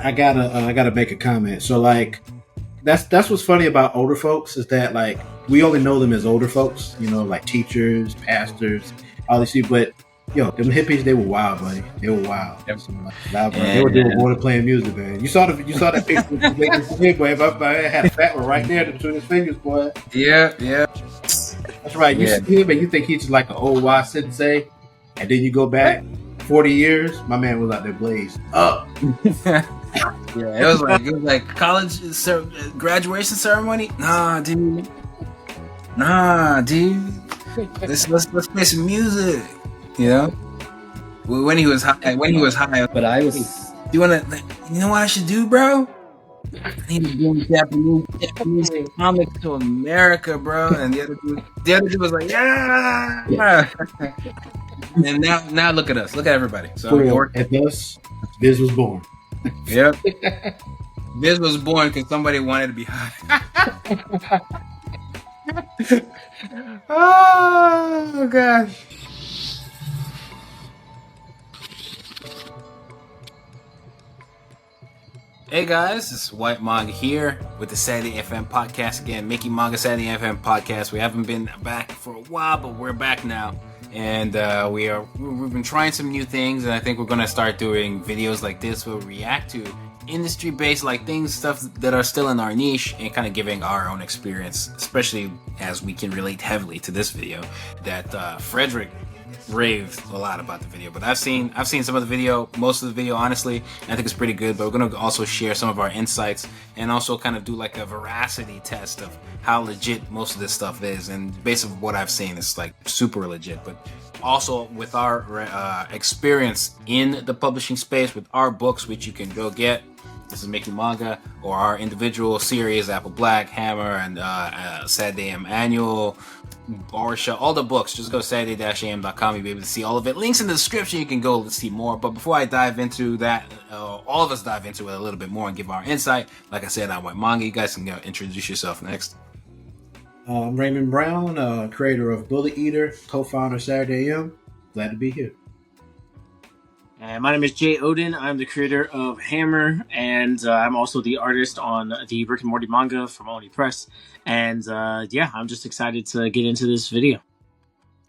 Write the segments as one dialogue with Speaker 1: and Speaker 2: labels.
Speaker 1: I gotta make a comment. So like, that's what's funny about older folks is that like we only know them as older folks, like teachers, pastors, all these people. But them hippies, they were wild, buddy. They were wild.
Speaker 2: Yep.
Speaker 1: So, like, loud, they were doing more than playing music, man. You saw that picture of the boy. My man had a fat one right there between his fingers, boy.
Speaker 2: Yeah.
Speaker 1: That's right. You see him and you think he's just like an old wise sensei, and then you go back 40 years, my man was out there blazed up.
Speaker 2: Yeah, it was like college graduation ceremony. Nah, dude. Let's play some music. When he was high.
Speaker 3: But I was.
Speaker 2: You know what I should do, bro? I need to bring Japanese comics to America, bro. And the other dude was like, yeah. And now look at us. Look at everybody. So
Speaker 1: and thus, Viz was born.
Speaker 2: Yep. Viz was born because somebody wanted to be high. Oh gosh. Hey guys, this is White Manga here with the Saturday FM podcast again. Mickey Manga Saturday FM podcast. We haven't been back for a while, but we're back now. And we've been trying some new things, and I think we're gonna start doing videos like this where we react to industry-based stuff that are still in our niche, and kind of giving our own experience, especially as we can relate heavily to this video that Frederick raved a lot about the video. But I've seen some of the video, most of the video, honestly. I think it's pretty good, but we're gonna also share some of our insights and also kind of do like a veracity test of how legit most of this stuff is. And based on what I've seen, it's like super legit. But also with our experience in the publishing space with our books, which you can go get. This is Mickey Manga, or our individual series, Apple Black, Hammer, and Saturday AM Annual, Barsha, all the books. Just go to saturday-am.com. You'll be able to see all of it. Links in the description. You can go see more. But before I dive into that, all of us dive into it a little bit more and give our insight. Like I said, I'm White Manga. You guys can introduce yourself next.
Speaker 1: I'm Raymond Brown, creator of Bullet Eater, co-founder of Saturday AM. Glad to be here.
Speaker 3: And my name is Jay Odin. I'm the creator of Hammer, and I'm also the artist on the Rick and Morty manga from Oni Press. And I'm just excited to get into this video.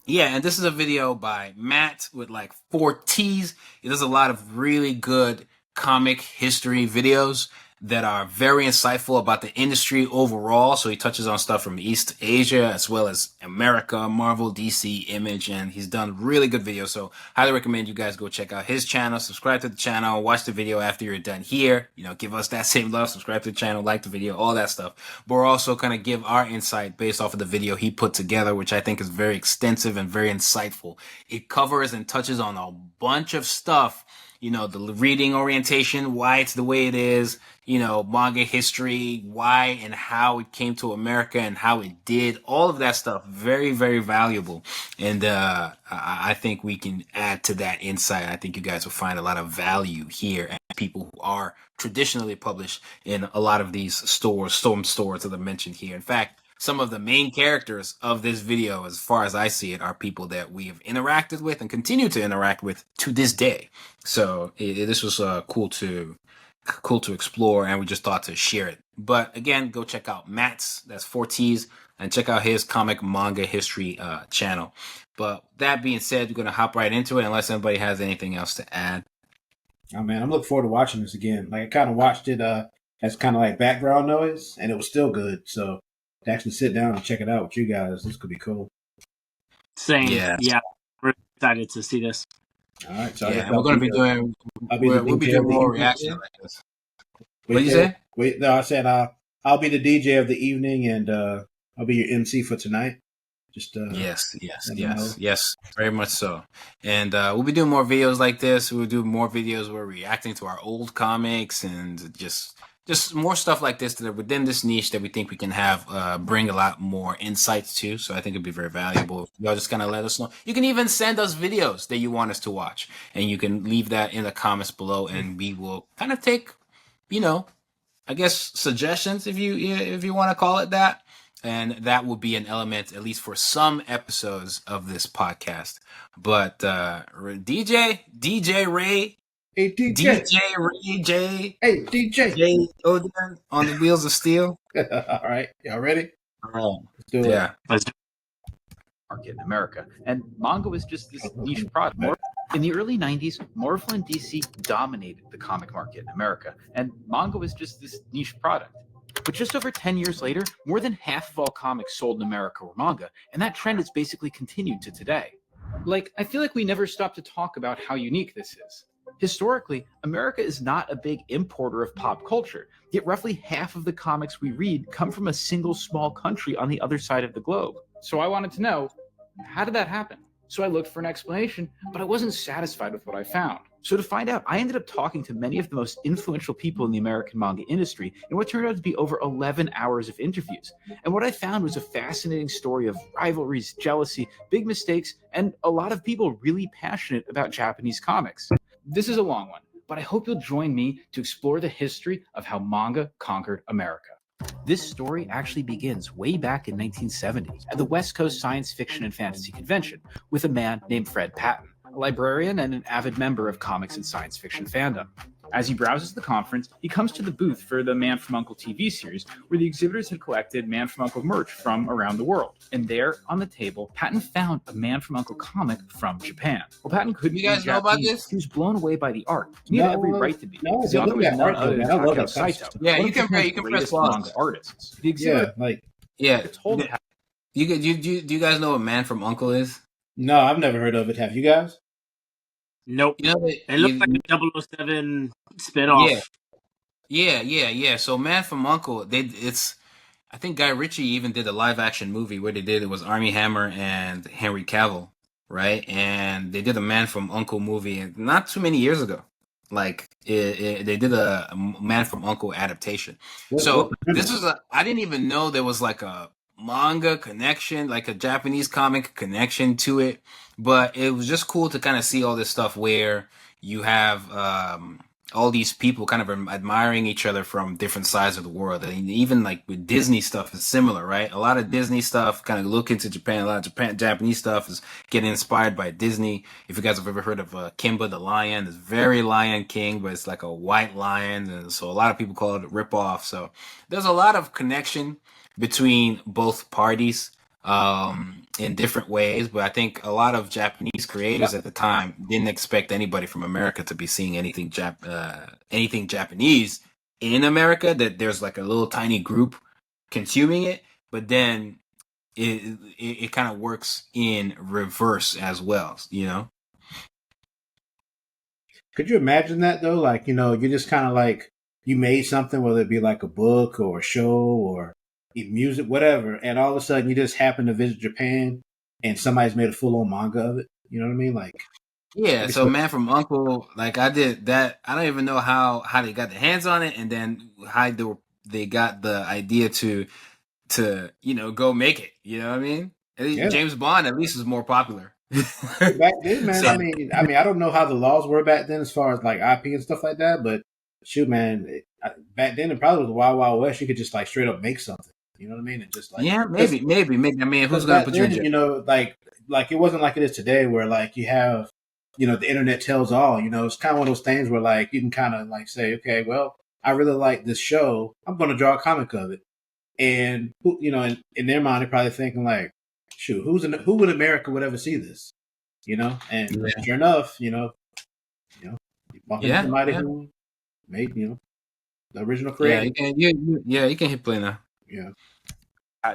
Speaker 2: Yeah, and this is a video by Matt with like 4 T's. He does a lot of really good comic history videos that are very insightful about the industry overall. So he touches on stuff from East Asia as well as America, Marvel, DC, Image, and he's done really good videos. So highly recommend you guys go check out his channel, subscribe to the channel, watch the video after you're done here. Give us that same love, subscribe to the channel, like the video, all that stuff. But we're also kind of give our insight based off of the video he put together, which I think is very extensive and very insightful. It covers and touches on a bunch of stuff. The reading orientation, why it's the way it is, manga history, why and how it came to America and how it did, all of that stuff. Very, very valuable. And I think we can add to that insight. I think you guys will find a lot of value here as people who are traditionally published in a lot of these stores that I mentioned here. In fact, some of the main characters of this video, as far as I see it, are people that we have interacted with and continue to interact with to this day. So this was cool to explore, and we just thought to share it. But again, go check out Matt's, that's 4 T's, and check out his comic manga history channel. But that being said, we're going to hop right into it unless anybody has anything else to add.
Speaker 1: Oh man, I'm looking forward to watching this again. Like I kind of watched it as kind of like background noise, and it was still good. So to actually sit down and check it out with you guys, this could be cool.
Speaker 3: Same. Yeah. We're excited to see this.
Speaker 1: All right. So
Speaker 2: we're going to be doing we'll be doing more reaction like this. What did you say?
Speaker 1: No, I said I'll be the DJ of the evening, and I'll be your MC for tonight. Just yes,
Speaker 2: very much so. And we'll be doing more videos like this. We'll do more videos where we're reacting to our old comics and just more stuff like this that are within this niche that we think we can have bring a lot more insights to. So I think it'd be very valuable. Y'all just kind of let us know. You can even send us videos that you want us to watch, and you can leave that in the comments below, and we will kind of take, I guess suggestions if you want to call it that. And that will be an element, at least for some episodes of this podcast. But DJ Ray,
Speaker 1: Hey DJ.
Speaker 2: DJ Ray J.
Speaker 1: Hey DJ.
Speaker 2: J. Odin on the Wheels of Steel.
Speaker 1: All right, y'all ready?
Speaker 2: Oh,
Speaker 1: Let's do it.
Speaker 2: yeah.
Speaker 4: Market in America, and manga was just this niche product. In the early 90s, Marvel and DC dominated the comic market in America, and manga was just this niche product. But just over 10 years later, more than half of all comics sold in America were manga, and that trend has basically continued to today. Like, I feel like we never stop to talk about how unique this is. Historically, America is not a big importer of pop culture, yet roughly half of the comics we read come from a single small country on the other side of the globe. So I wanted to know, how did that happen? So I looked for an explanation, but I wasn't satisfied with what I found. So to find out, I ended up talking to many of the most influential people in the American manga industry in what turned out to be over 11 hours of interviews. And what I found was a fascinating story of rivalries, jealousy, big mistakes, and a lot of people really passionate about Japanese comics. This is a long one, but I hope you'll join me to explore the history of how manga conquered America. This story actually begins way back in 1970 at the West Coast Science Fiction and Fantasy Convention with a man named Fred Patton, a librarian and an avid member of comics and science fiction fandom. As he browses the conference, he comes to the booth for the Man from U.N.C.L.E. TV series, where the exhibitors had collected Man from U.N.C.L.E. merch from around the world. And there, on the table, Patton found a Man from U.N.C.L.E. comic from Japan. Well, Patton couldn't
Speaker 2: You guys
Speaker 4: read
Speaker 2: know about
Speaker 4: Japanese.
Speaker 2: this?
Speaker 4: He was blown away by the art. He had every right to be.
Speaker 1: No,
Speaker 4: The author was none other than
Speaker 1: I love
Speaker 4: Takao
Speaker 1: that
Speaker 4: Saito.
Speaker 2: Yeah,
Speaker 4: one
Speaker 2: you
Speaker 4: of
Speaker 2: can
Speaker 4: Japan's
Speaker 2: press
Speaker 4: greatest
Speaker 2: pause.
Speaker 4: manga artists. The
Speaker 1: Yeah,
Speaker 4: exhibit
Speaker 1: like
Speaker 2: Yeah.
Speaker 4: told
Speaker 2: Do you guys know what Man from U.N.C.L.E. is?
Speaker 1: no, I've never heard of it. Have you guys?
Speaker 3: Nope.
Speaker 2: You know that
Speaker 3: It looks like a 007 spinoff.
Speaker 2: Yeah. So Man from U.N.C.L.E. I think Guy Ritchie even did a live action movie where it was Armie Hammer and Henry Cavill, right? And they did a Man from U.N.C.L.E. movie not too many years ago. Like they did a Man from U.N.C.L.E. adaptation. I didn't even know there was like a manga connection, like a Japanese comic connection to it. But it was just cool to kind of see all this stuff where you have all these people kind of admiring each other from different sides of the world. And even like with Disney stuff is similar, right? A lot of Disney stuff kind of look into Japan. A lot of Japanese stuff is getting inspired by Disney. If you guys have ever heard of Kimba the Lion, it's very Lion King, but it's like a white lion. And so a lot of people call it a ripoff. So there's a lot of connection between both parties in different ways, but I think a lot of Japanese creators at the time didn't expect anybody from America to be seeing anything Japanese in America, that there's like a little tiny group consuming it, but then it kind of works in reverse as well, you know?
Speaker 1: Could you imagine that though? Like, you just kind of like, you made something, whether it be like a book or a show or music, whatever, and all of a sudden you just happen to visit Japan and somebody's made a full-on manga of it. You know what I mean? Like,
Speaker 2: yeah. So Man from U.N.C.L.E., like I did that. I don't even know how they got their hands on it, and then how they got the idea to go make it. You know what I mean? At least James Bond at least is more popular.
Speaker 1: Back then, man. So, I mean, I don't know how the laws were back then as far as like IP and stuff like that, but shoot, man, back then it probably was the Wild Wild West. You could just like straight up make something. You know what I mean? And just like
Speaker 2: maybe. I mean, who's gonna put you in jail?
Speaker 1: Like it wasn't like it is today, where like you have, the internet tells all. It's kind of one of those things where like you can kind of like say, okay, well, I really like this show. I'm going to draw a comic of it, and in their mind, they're probably thinking like, shoot, who in America would ever see this? And sure enough, you bump into somebody who made the original creator.
Speaker 2: You can hit play now.
Speaker 1: Yeah.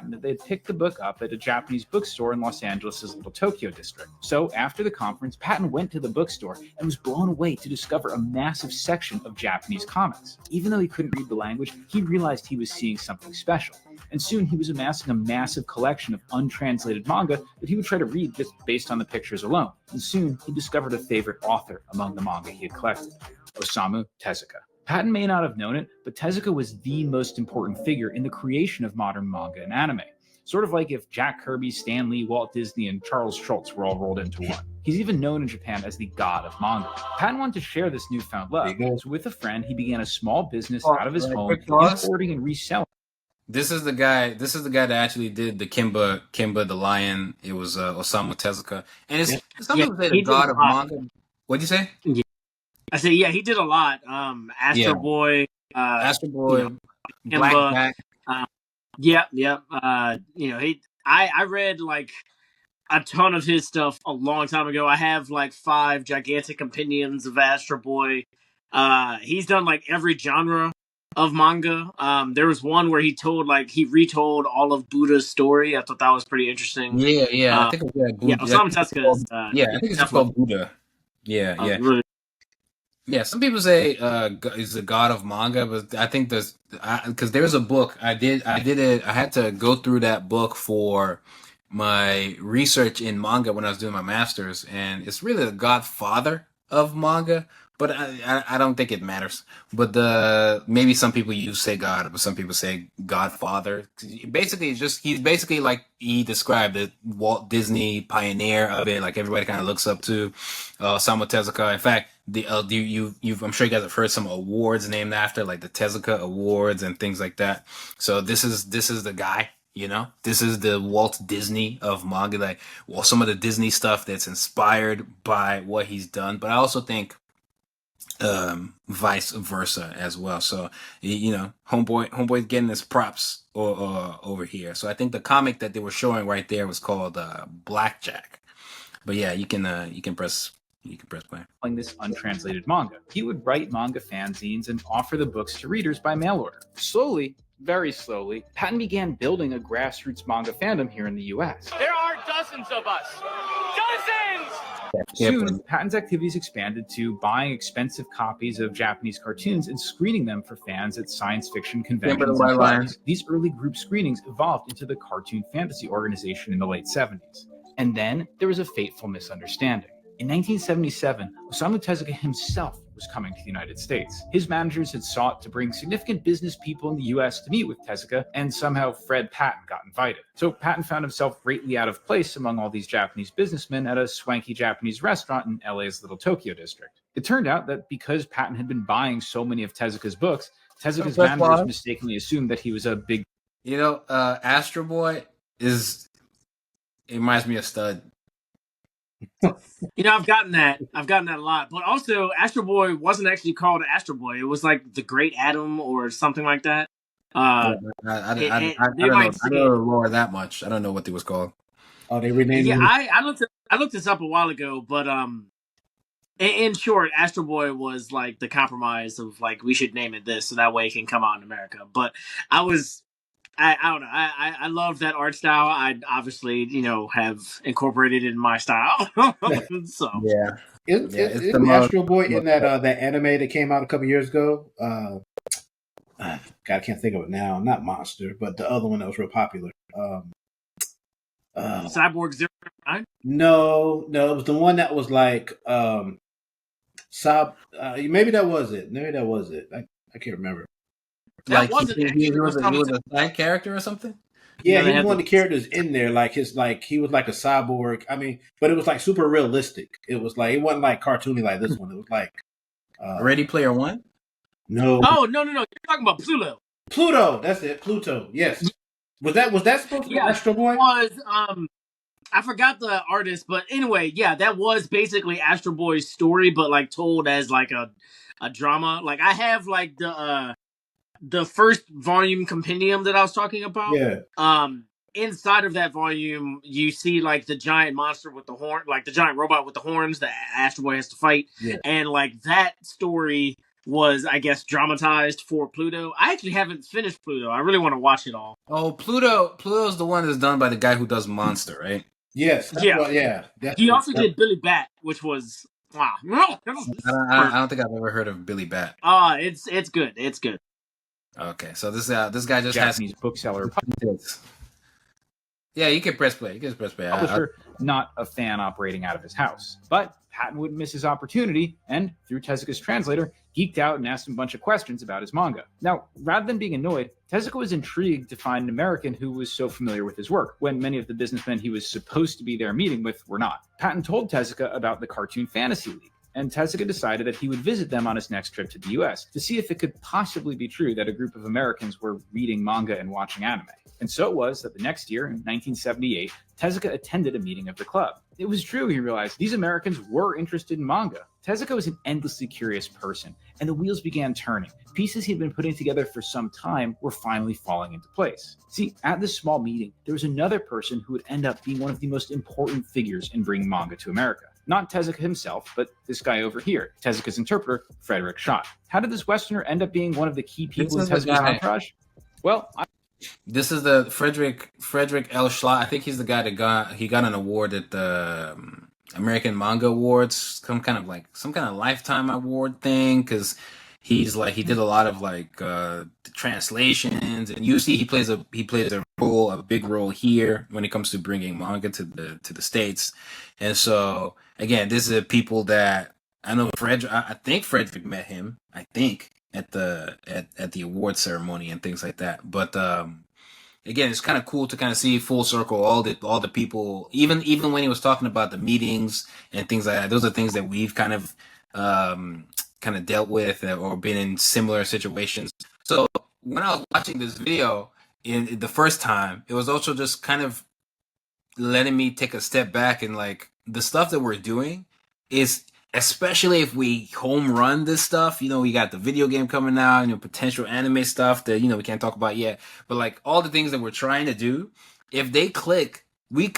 Speaker 4: They picked the book up at a Japanese bookstore in Los Angeles' Little Tokyo district. So after the conference, Patton went to the bookstore and was blown away to discover a massive section of Japanese comics. Even though he couldn't read the language, he realized he was seeing something special. And soon he was amassing a massive collection of untranslated manga that he would try to read just based on the pictures alone. And soon he discovered a favorite author among the manga he had collected, Osamu Tezuka. Patton may not have known it, but Tezuka was the most important figure in the creation of modern manga and anime. Sort of like if Jack Kirby, Stan Lee, Walt Disney, and Charles Schultz were all rolled into one. He's even known in Japan as the god of manga. Patton wanted to share this newfound love, so with a friend, he began a small business out of his home, importing and reselling.
Speaker 2: This is the guy that actually did the Kimba the Lion. It was Osamu Tezuka. And it's some people say the god of manga. What'd you say?
Speaker 3: I say, yeah, he did a lot. Astro Boy,
Speaker 2: Astro Boy,
Speaker 3: Kimba,
Speaker 2: Black.
Speaker 3: Yep. I read like a ton of his stuff a long time ago. I have like 5 gigantic compendiums of Astro Boy. He's done like every genre of manga. There was one where he retold all of Buddha's story. I thought that was pretty interesting.
Speaker 2: Yeah. I think it was Buddha.
Speaker 3: Osamu Tezuka is,
Speaker 2: I think it's just called Buddha. Yeah.
Speaker 3: Really.
Speaker 2: Yeah, some people say he's the god of manga, but I think because there's a book I had to go through that book for my research in manga when I was doing my master's, and it's really the godfather of manga, but I don't think it matters. But maybe some people say God, but some people say Godfather. Basically, he's basically like he described it, Walt Disney pioneer of it, like everybody kind of looks up to. Osamu Tezuka. In fact, I'm sure you guys have heard some awards named after, like the Tezuka Awards and things like that. So this is the guy. This is the Walt Disney of manga, like some of the Disney stuff that's inspired by what he's done. But I also think vice versa as well. So homeboy getting his props over here. So I think the comic that they were showing right there was called Blackjack. But yeah, you can press play.
Speaker 4: This untranslated manga. He would write manga fanzines and offer the books to readers by mail order. Slowly, very slowly, Patton began building a grassroots manga fandom here in the US.
Speaker 5: There are dozens of us. Dozens!
Speaker 4: Soon, Patton's activities expanded to buying expensive copies of Japanese cartoons and screening them for fans at science fiction conventions and clubs. These early group screenings evolved into the Cartoon Fantasy Organization in the late 70s. And then there was a fateful misunderstanding. In 1977, Osamu Tezuka himself was coming to the United States. His managers had sought to bring significant business people in the US to meet with Tezuka, and somehow Fred Patton got invited. So Patton found himself greatly out of place among all these Japanese businessmen at a swanky Japanese restaurant in LA's Little Tokyo district. It turned out that because Patton had been buying so many of Tezuka's books, Tezuka's managers mistakenly assumed that he was a big...
Speaker 2: Astro Boy it reminds me of Stud.
Speaker 3: I've gotten that a lot, but also Astro Boy wasn't actually called Astro Boy. It was like the Great Atom or something like that.
Speaker 2: I don't know lore that much. I don't know what they was called.
Speaker 1: Oh, they renamed.
Speaker 3: Yeah, I looked this up a while ago, but in short, Astro Boy was like the compromise of like we should name it this so that way it can come out in America. But I don't know. I love that art style. I obviously, have incorporated it in my style. So
Speaker 1: yeah, it's the Astro Boy in that anime that came out a couple years ago. God, I can't think of it now. Not Monster, but the other one that was real popular.
Speaker 3: Cyborg 009?
Speaker 1: No, it was the one that was like maybe that was it. I can't remember.
Speaker 2: Like he was a side character or something.
Speaker 1: Yeah, he was one of the characters in there. He was like a cyborg. I mean, but it was like super realistic. It was like it wasn't like cartoony like this one. It was like
Speaker 2: Ready Player One.
Speaker 1: No.
Speaker 3: Oh no! You're talking about Pluto.
Speaker 1: Pluto, that's it. Pluto. Yes. Was that supposed to be Astro Boy?
Speaker 3: It was I forgot the artist, but anyway, yeah, that was basically Astro Boy's story, but like told as like a drama. Like I have like the first volume compendium that I was talking about.
Speaker 1: Yeah.
Speaker 3: Inside of that volume, you see like the giant monster with the horn, like the giant robot with the horns that Astro Boy has to fight.
Speaker 1: Yeah.
Speaker 3: And like that story was, I guess, dramatized for Pluto. I actually haven't finished Pluto. I really want to watch it all.
Speaker 2: Oh, Pluto's the one that's done by the guy who does Monster, right?
Speaker 1: Yes. Yeah.
Speaker 3: He also did Billy Bat, which was wow.
Speaker 2: I don't think I've ever heard of Billy Bat.
Speaker 3: It's good. It's good.
Speaker 2: Okay, so this guy just
Speaker 4: Japanese
Speaker 2: has
Speaker 4: bookseller.
Speaker 2: Yeah, you can press play.
Speaker 4: Publisher, not a fan operating out of his house. But Patton wouldn't miss his opportunity, and through Tezuka's translator, geeked out and asked him a bunch of questions about his manga. Now, rather than being annoyed, Tezuka was intrigued to find an American who was so familiar with his work, when many of the businessmen he was supposed to be there meeting with were not. Patton told Tezuka about the Cartoon Fantasy League. and Tezuka decided that he would visit them on his next trip to the US to see if it could possibly be true that a group of Americans were reading manga and watching anime. And so it was that the next year, in 1978, Tezuka attended a meeting of the club. It was true, he realized, these Americans were interested in manga. Tezuka was an endlessly curious person, and the wheels began turning. Pieces he'd been putting together for some time were finally falling into place. See, at this small meeting, there was another person who would end up being one of the most important figures in bringing manga to America. Not Tezuka himself, but this guy over here, Tezuka's interpreter, Frederick Schott. How did this Westerner end up being one of the key people in Tezuka's entourage? Well,
Speaker 2: this is the Frederick L. Schlott. I think he's the guy that got an award at the American Manga Awards, some kind of lifetime award thing, because he did a lot of translations, and you see he plays a big role here when it comes to bringing manga to the States. And so again, this is people that I know. I think Frederick met him. I think at the award ceremony and things like that. But again, it's kind of cool to kind of see full circle all the people. Even when he was talking about the meetings and things like that, those are things that we've kind of dealt with or been in similar situations. So when I was watching this video in the first time, it was also just kind of letting me take a step back, and the stuff that we're doing is, especially if we home run this stuff, we got the video game coming out, potential anime stuff that, we can't talk about yet, but all the things that we're trying to do, if they click, we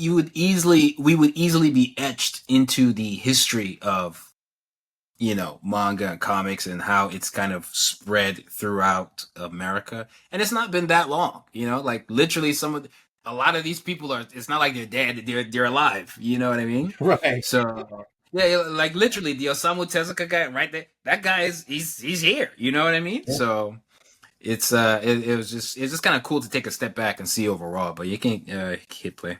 Speaker 2: would easily be etched into the history of, manga and comics and how it's kind of spread throughout America. And it's not been that long, literally a lot of these people it's not like they're dead, they're alive. You know what I mean?
Speaker 1: Right.
Speaker 2: So yeah, literally the Osamu Tezuka guy right there, that guy he's here. You know what I mean? Yeah. So it's just kind of cool to take a step back and see overall, but you can't hit play.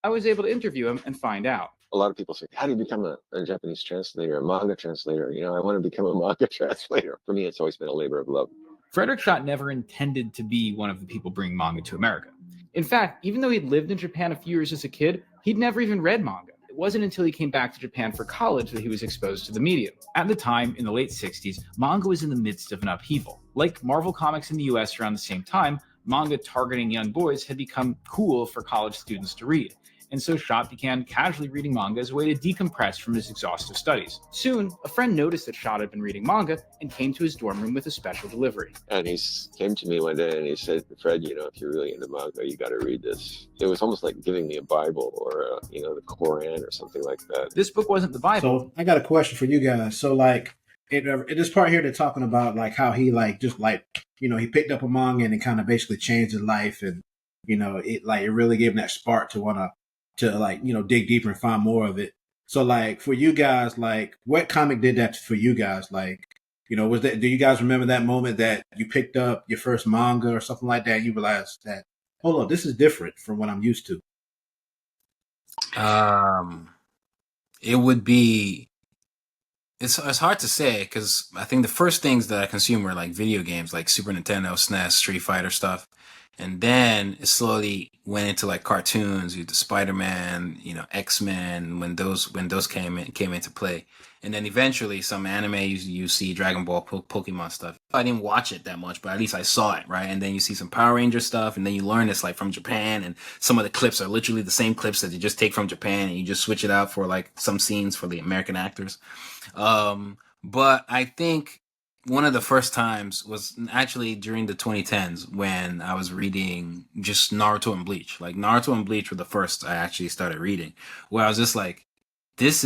Speaker 4: I was able to interview him and find out.
Speaker 6: A lot of people say, how do you become a Japanese translator, a manga translator? I want to become a manga translator. For me, it's always been a labor of love.
Speaker 4: Frederick Schott never intended to be one of the people bringing manga to America. In fact, even though he'd lived in Japan a few years as a kid, he'd never even read manga. It wasn't until he came back to Japan for college that he was exposed to the medium. At the time, in the late 60s, manga was in the midst of an upheaval. Like Marvel Comics in the US around the same time, manga targeting young boys had become cool for college students to read. And so Schott began casually reading manga as a way to decompress from his exhaustive studies. Soon, a friend noticed that Schott had been reading manga and came to his dorm room with a special delivery.
Speaker 6: And he came to me one day and he said, Fred, if you're really into manga, you got to read this. It was almost like giving me a Bible or, the Quran or something like that.
Speaker 4: This book wasn't the Bible.
Speaker 1: So I got a question for you guys. So in this part here, they're talking about how he he picked up a manga and it kind of basically changed his life, and it really gave him that spark to want to dig deeper and find more of it. So for you guys, what comic did that for you guys? Was that, do you guys remember that moment that you picked up your first manga or something like that and you realized that, hold on, this is different from what I'm used to?
Speaker 2: It would be, it's hard to say, because I think the first things that I consumed were video games, like Super Nintendo, SNES, Street Fighter stuff. And then it slowly went into cartoons, the Spider-Man, X-Men, when those came into play. And then eventually some anime, you see Dragon Ball, Pokemon stuff. I didn't watch it that much, but at least I saw it, right? And then you see some Power Ranger stuff, and then you learn it's from Japan, and some of the clips are literally the same clips that you just take from Japan, and you just switch it out for some scenes for the American actors. But I think one of the first times was actually during the 2010s when I was reading just Naruto and Bleach. Naruto and Bleach were the first I actually started reading, where I was just this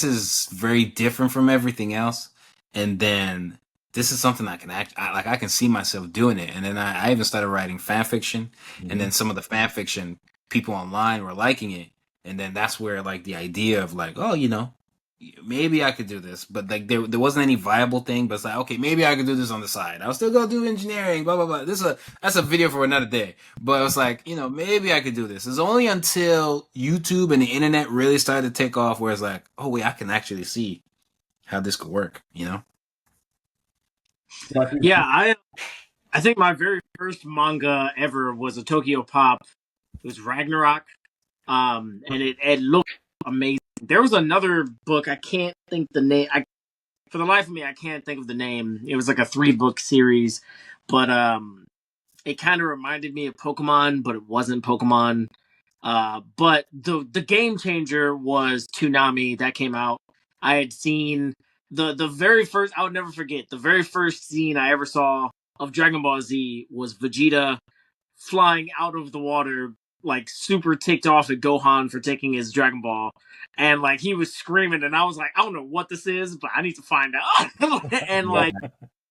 Speaker 2: is very different from everything else. And then this is something I can I can see myself doing it. And then I even started writing fan fiction. Mm-hmm. And then some of the fan fiction people online were liking it. And then that's where the idea of maybe I could do this, but there wasn't any viable thing. But it's okay, maybe I could do this on the side. I'll still go do engineering, blah blah blah. That's a video for another day. But it's maybe I could do this. It's only until YouTube and the internet really started to take off where it's oh wait, I can actually see how this could work.
Speaker 3: Yeah, I think my very first manga ever was a Tokyo Pop. It was Ragnarok. and it looked amazing. There was another book, I can't think the name. For the life of me, I can't think of the name. It was like a 3-book series, but it kind of reminded me of Pokemon, but it wasn't Pokemon. But the game changer was Toonami that came out. I had seen the very first. I would never forget the very first scene I ever saw of Dragon Ball Z was Vegeta flying out of the water, like super ticked off at Gohan for taking his Dragon Ball, and like he was screaming, and I was like, I don't know what this is, but I need to find out. And like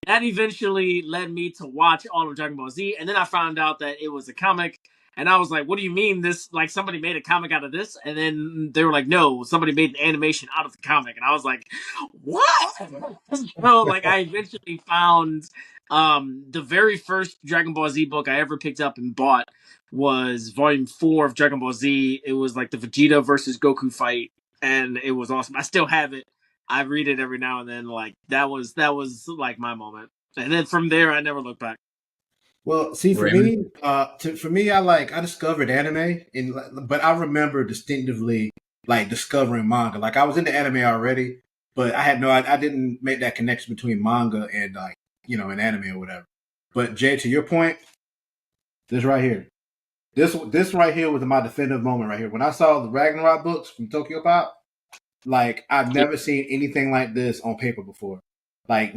Speaker 3: that eventually led me to watch all of Dragon Ball Z, and then I found out that it was a comic, and I was like, "What do you mean this? Like somebody made a comic out of this?" And then they were like, "No, somebody made an animation out of the comic," and I was like, "What?" So like, I eventually found the very first Dragon Ball Z book I ever picked up and bought was Volume 4 of Dragon Ball Z. It was like the Vegeta versus Goku fight, and it was awesome. I still have it. I read it every now and then. Like that was like my moment, and then from there I never looked back.
Speaker 1: Well, see, for me, I discovered anime, but I remember distinctively like discovering manga. Like I was into anime already, but I didn't make that connection between manga and like an anime or whatever. But Jay, to your point, this right here, this right here was my definitive moment right here when I saw the Ragnarok books from Tokyo Pop. Like I've never seen anything like this on paper before. Like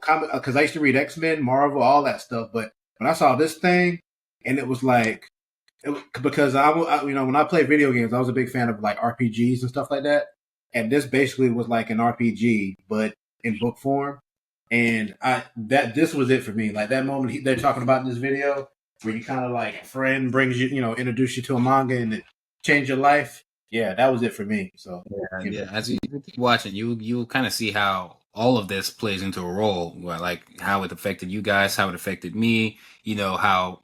Speaker 1: comic, because I used to read X-Men, Marvel, all that stuff, but when I saw this thing, and it was like, because when I played video games, I was a big fan of like RPGs and stuff like that, and this basically was like an RPG but in book form, and this was it for me. Like that moment they're talking about in this video, where you kind of like a friend brings you, introduce you to a manga and it changed your life. Yeah, that was it for me. So
Speaker 2: yeah. As you keep watching, you'll kind of see how all of this plays into a role, like how it affected you guys, how it affected me. How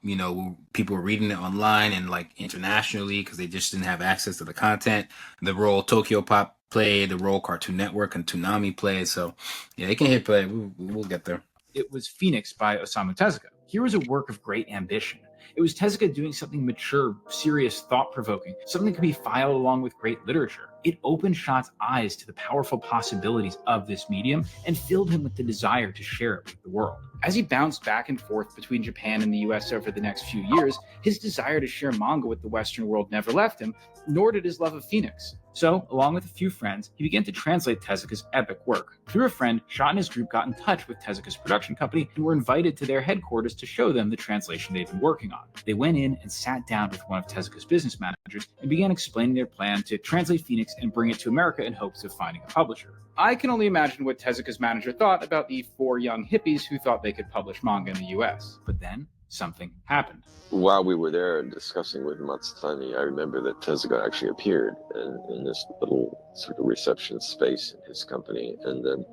Speaker 2: people were reading it online and like internationally because they just didn't have access to the content. The role Tokyo Pop played, the role Cartoon Network and Toonami played. So yeah, it can hit play. We'll get there.
Speaker 4: It was Phoenix by Osamu Tezuka. Here was a work of great ambition. It was Tezuka doing something mature, serious, thought-provoking, something that could be filed along with great literature. It opened Shot's eyes to the powerful possibilities of this medium and filled him with the desire to share it with the world. As he bounced back and forth between Japan and the US over the next few years, his desire to share manga with the Western world never left him, nor did his love of Phoenix. So, along with a few friends, he began to translate Tezuka's epic work. Through a friend, Shot and his group got in touch with Tezuka's production company and were invited to their headquarters to show them the translation they'd been working on. They went in and sat down with one of Tezuka's business managers and began explaining their plan to translate Phoenix and bring it to America in hopes of finding a publisher. I can only imagine what Tezuka's manager thought about the 4 young hippies who thought they could publish manga in the US. But then, something happened.
Speaker 6: While we were there discussing with Matsutani, I remember that Tezuka actually appeared in this little sort of reception space in his company, and then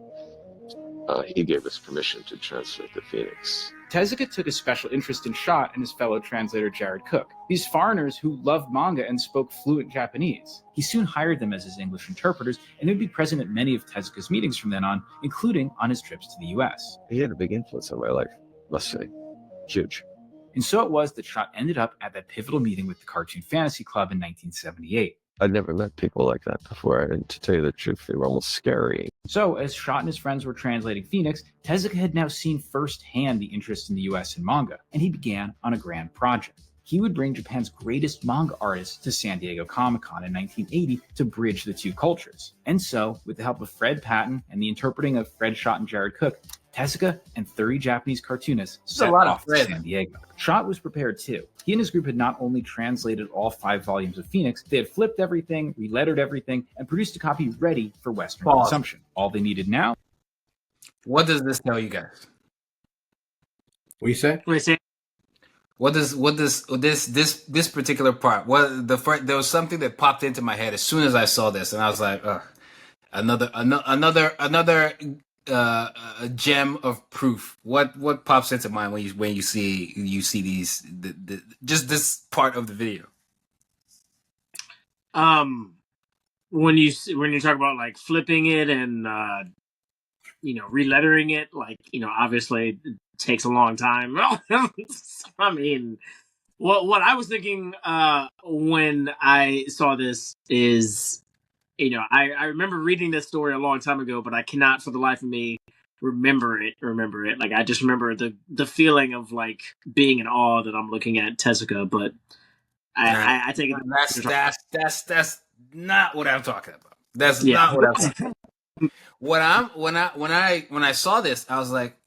Speaker 6: he gave us permission to translate the Phoenix.
Speaker 4: Tezuka took a special interest in Shot and his fellow translator Jared Cook, these foreigners who loved manga and spoke fluent Japanese. He soon hired them as his English interpreters, and would be present at many of Tezuka's meetings from then on, including on his trips to the US.
Speaker 6: He had a big influence on my life, must say. Huge.
Speaker 4: And so it was that Shot ended up at that pivotal meeting with the Cartoon Fantasy Club in 1978.
Speaker 6: I'd never met people like that before, and to tell you the truth, they were almost scary.
Speaker 4: So, as Shot and his friends were translating Phoenix, Tezuka had now seen firsthand the interest in the US in manga, and he began on a grand project. He would bring Japan's greatest manga artists to San Diego Comic-Con in 1980 to bridge the two cultures. And so, with the help of Fred Patton and the interpreting of Fred Shot and Jared Cook, Tezuka and 30 Japanese cartoonists set off to San Diego. Shot was prepared too. He and his group had not only translated all 5 volumes of Phoenix, they had flipped everything, relettered everything, and produced a copy ready for Western consumption. All they needed now.
Speaker 2: What does this tell you guys?
Speaker 1: What you say?
Speaker 2: What does this particular part? There was something that popped into my head as soon as I saw this, and I was like, another a gem of proof. What pops into mind when you see these just this part of the video?
Speaker 3: When you talk about like flipping it and relettering it, like obviously it takes a long time. I mean, Well, what I was thinking when I saw this is, I remember reading this story a long time ago, but I cannot for the life of me remember it. Like, I just remember the feeling of like being in awe that I'm looking at Tezuka, but I take it.
Speaker 2: That's not what I'm talking about. That's
Speaker 3: Yeah.
Speaker 2: not what I'm talking about. When I saw this, I was like,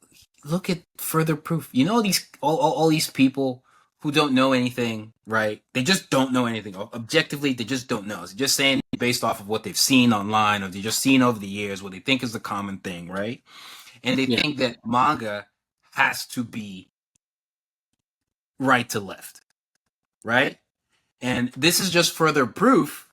Speaker 2: look at further proof. You know, these all these people who don't know anything, right? They just don't know anything. Objectively, they just don't know. It's just saying based off of what they've seen online or they've just seen over the years, what they think is the common thing, right? And they think that manga has to be right to left, right? And this is just further proof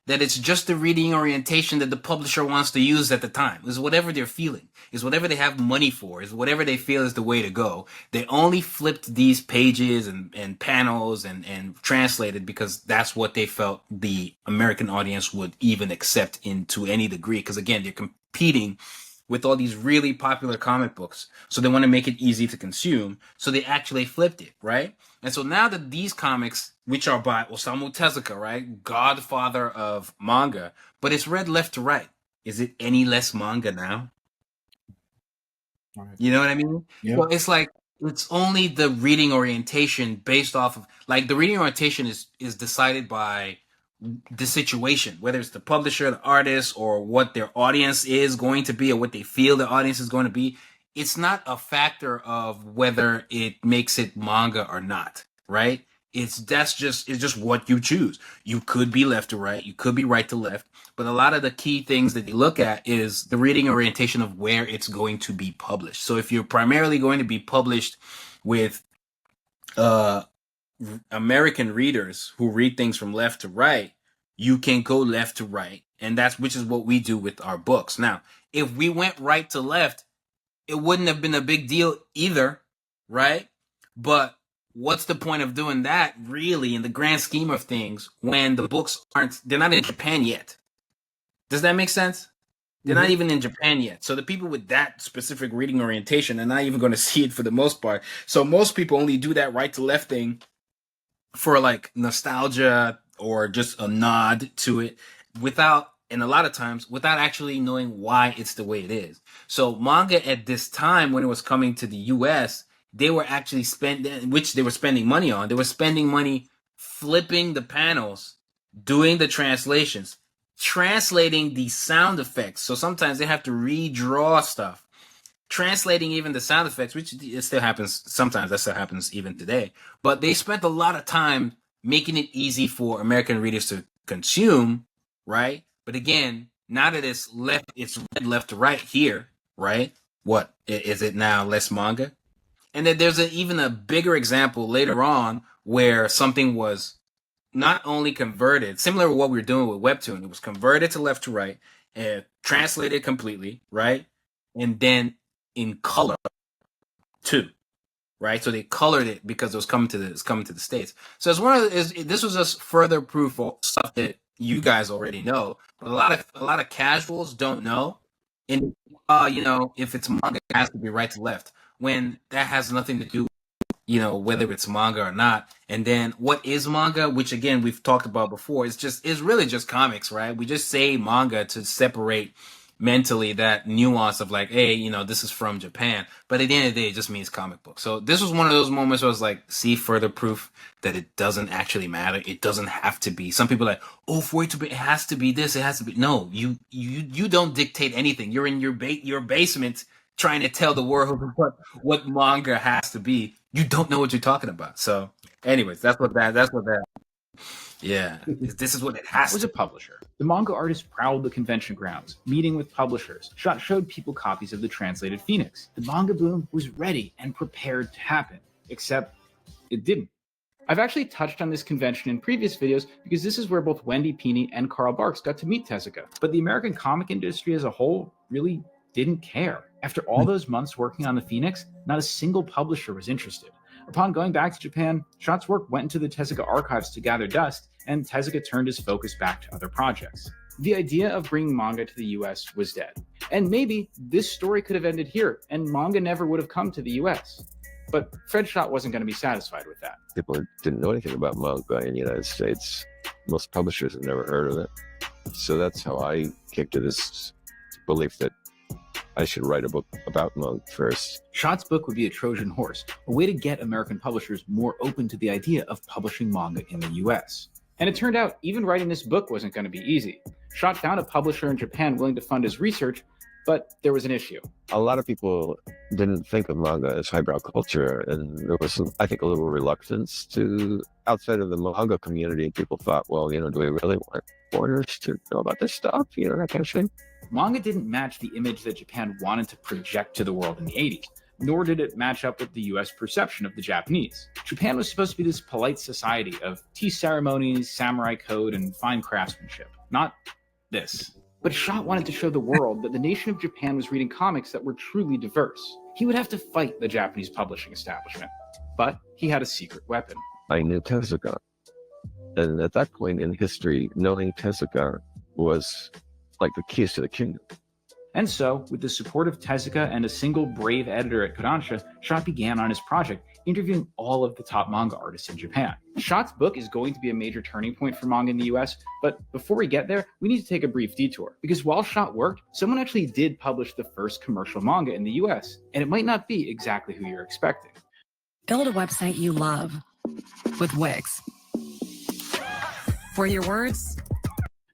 Speaker 2: that it's just the reading orientation that the publisher wants to use at the time. Is whatever they're feeling, is whatever they have money for, is whatever they feel is the way to go. They only flipped these pages and panels and translated because that's what they felt the American audience would even accept into any degree. Because again, they're competing with all these really popular comic books. So they want to make it easy to consume. So they actually flipped it, right? And so now that these comics, which are by Osamu Tezuka, right? Godfather of manga, but it's read left to right. Is it any less manga now?
Speaker 1: Right.
Speaker 2: You know what I mean?
Speaker 1: Yeah.
Speaker 2: So it's like, it's only the reading orientation based off of, like, the reading orientation is decided by the situation, whether it's the publisher, the artist, or what their audience is going to be, or what they feel the audience is going to be. It's not a factor of whether it makes it manga or not, right? It's just what you choose. You could be left to right, you could be right to left, but a lot of the key things that you look at is the reading orientation of where it's going to be published. So if you're primarily going to be published with American readers who read things from left to right, you can go left to right, and which is what we do with our books. Now, if we went right to left, it wouldn't have been a big deal either, right? But what's the point of doing that, really, in the grand scheme of things, when the books they're not in Japan yet? Does that make sense? They're not even in Japan yet. So the people with that specific reading orientation are not even going to see it for the most part. So most people only do that right to left thing for like nostalgia or just a nod to it and a lot of times without actually knowing why it's the way it is. So manga at this time, when it was coming to the US, they were actually which they were spending money on. They were spending money flipping the panels, doing the translations, translating the sound effects. So sometimes they have to redraw stuff, translating even the sound effects, which it still happens sometimes. That still happens even today. But they spent a lot of time making it easy for American readers to consume, right? But again, now that it's read left to right here, right? What is it now? Less manga? And then there's even a bigger example later on where something was not only converted, similar to what we were doing with Webtoon, it was converted to left to right and translated completely, right? And then in color too, right? So they colored it because it was coming to the States. So this was just further proof of stuff that you guys already know, but a lot of casuals don't know. And if it's manga, it has to be right to left, when that has nothing to do, whether it's manga or not. And then what is manga, which again we've talked about before, is really just comics, right? We just say manga to separate mentally that nuance of like, hey, this is from Japan, but at the end of the day, it just means comic book. So this was one of those moments where I was like, see further proof that it doesn't actually matter. It doesn't have to be. Some people are like, oh, for it to be, it has to be this, it has to be. No, you don't dictate anything. You're in your basement trying to tell the world what manga has to be. You don't know what you're talking about. So anyways, that's what that. Yeah, this is what it has to.
Speaker 4: Was a publisher. The manga artist prowled the convention grounds, meeting with publishers. Showed people copies of the translated Phoenix. The manga boom was ready and prepared to happen, except it didn't. I've actually touched on this convention in previous videos because this is where both Wendy Pini and Carl Barks got to meet Tezuka. But the American comic industry as a whole really didn't care. After all those months working on the Phoenix, not a single publisher was interested. Upon going back to Japan, Shot's work went into the Tezuka archives to gather dust, and Tezuka turned his focus back to other projects. The idea of bringing manga to the US was dead. And maybe this story could have ended here, and manga never would have come to the US. But Fred Schott wasn't going to be satisfied with that.
Speaker 6: People didn't know anything about manga in the United States. Most publishers had never heard of it. So that's how I came to this belief that I should write a book about manga first.
Speaker 4: Schott's book would be a Trojan horse, a way to get American publishers more open to the idea of publishing manga in the US. And it turned out even writing this book wasn't going to be easy. Schott found a publisher in Japan willing to fund his research, but there was an issue.
Speaker 6: A lot of people didn't think of manga as highbrow culture, and there was, I think, a little reluctance to, outside of the manga community, people thought, well, do we really want foreigners to know about this stuff? That kind of thing.
Speaker 4: Manga didn't match the image that Japan wanted to project to the world in the 80s, nor did it match up with the US perception of the Japanese. Japan was supposed to be this polite society of tea ceremonies, samurai code, and fine craftsmanship. Not this. But Schott wanted to show the world that the nation of Japan was reading comics that were truly diverse. He would have to fight the Japanese publishing establishment, but he had a secret weapon.
Speaker 6: I knew Tezuka. And at that point in history, knowing Tezuka was like the keys to the kingdom.
Speaker 4: And so, with the support of Tezuka and a single brave editor at Kodansha, Schott began on his project, interviewing all of the top manga artists in Japan. Schott's book is going to be a major turning point for manga in the US, but before we get there, we need to take a brief detour, because while Schott worked, someone actually did publish the first commercial manga in the US, and it might not be exactly who you're expecting.
Speaker 7: Build a website you love with Wix. For your words,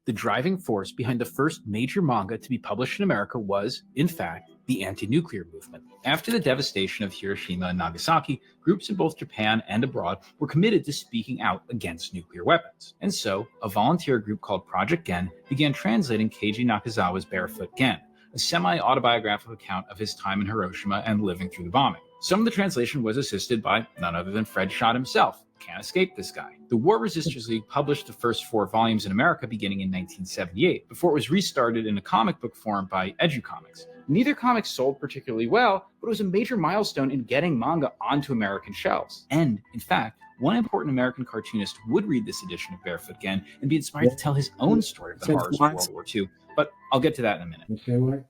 Speaker 4: the driving force behind the first major manga to be published in America was, in fact, the anti-nuclear movement. After the devastation of Hiroshima and Nagasaki, groups in both Japan and abroad were committed to speaking out against nuclear weapons. And so, a volunteer group called Project Gen began translating Keiji Nakazawa's Barefoot Gen, a semi-autobiographical account of his time in Hiroshima and living through the bombing. Some of the translation was assisted by none other than Fred Schott himself. Can't escape this guy. The War Resisters League published the first 4 volumes in America beginning in 1978, before it was restarted in a comic book form by EduComics. Neither comic sold particularly well, but it was a major milestone in getting manga onto American shelves. And, in fact, one important American cartoonist would read this edition of Barefoot Gen and be inspired to tell his own story of the horrors of World War II. But I'll get to that in a minute.
Speaker 1: Okay, what?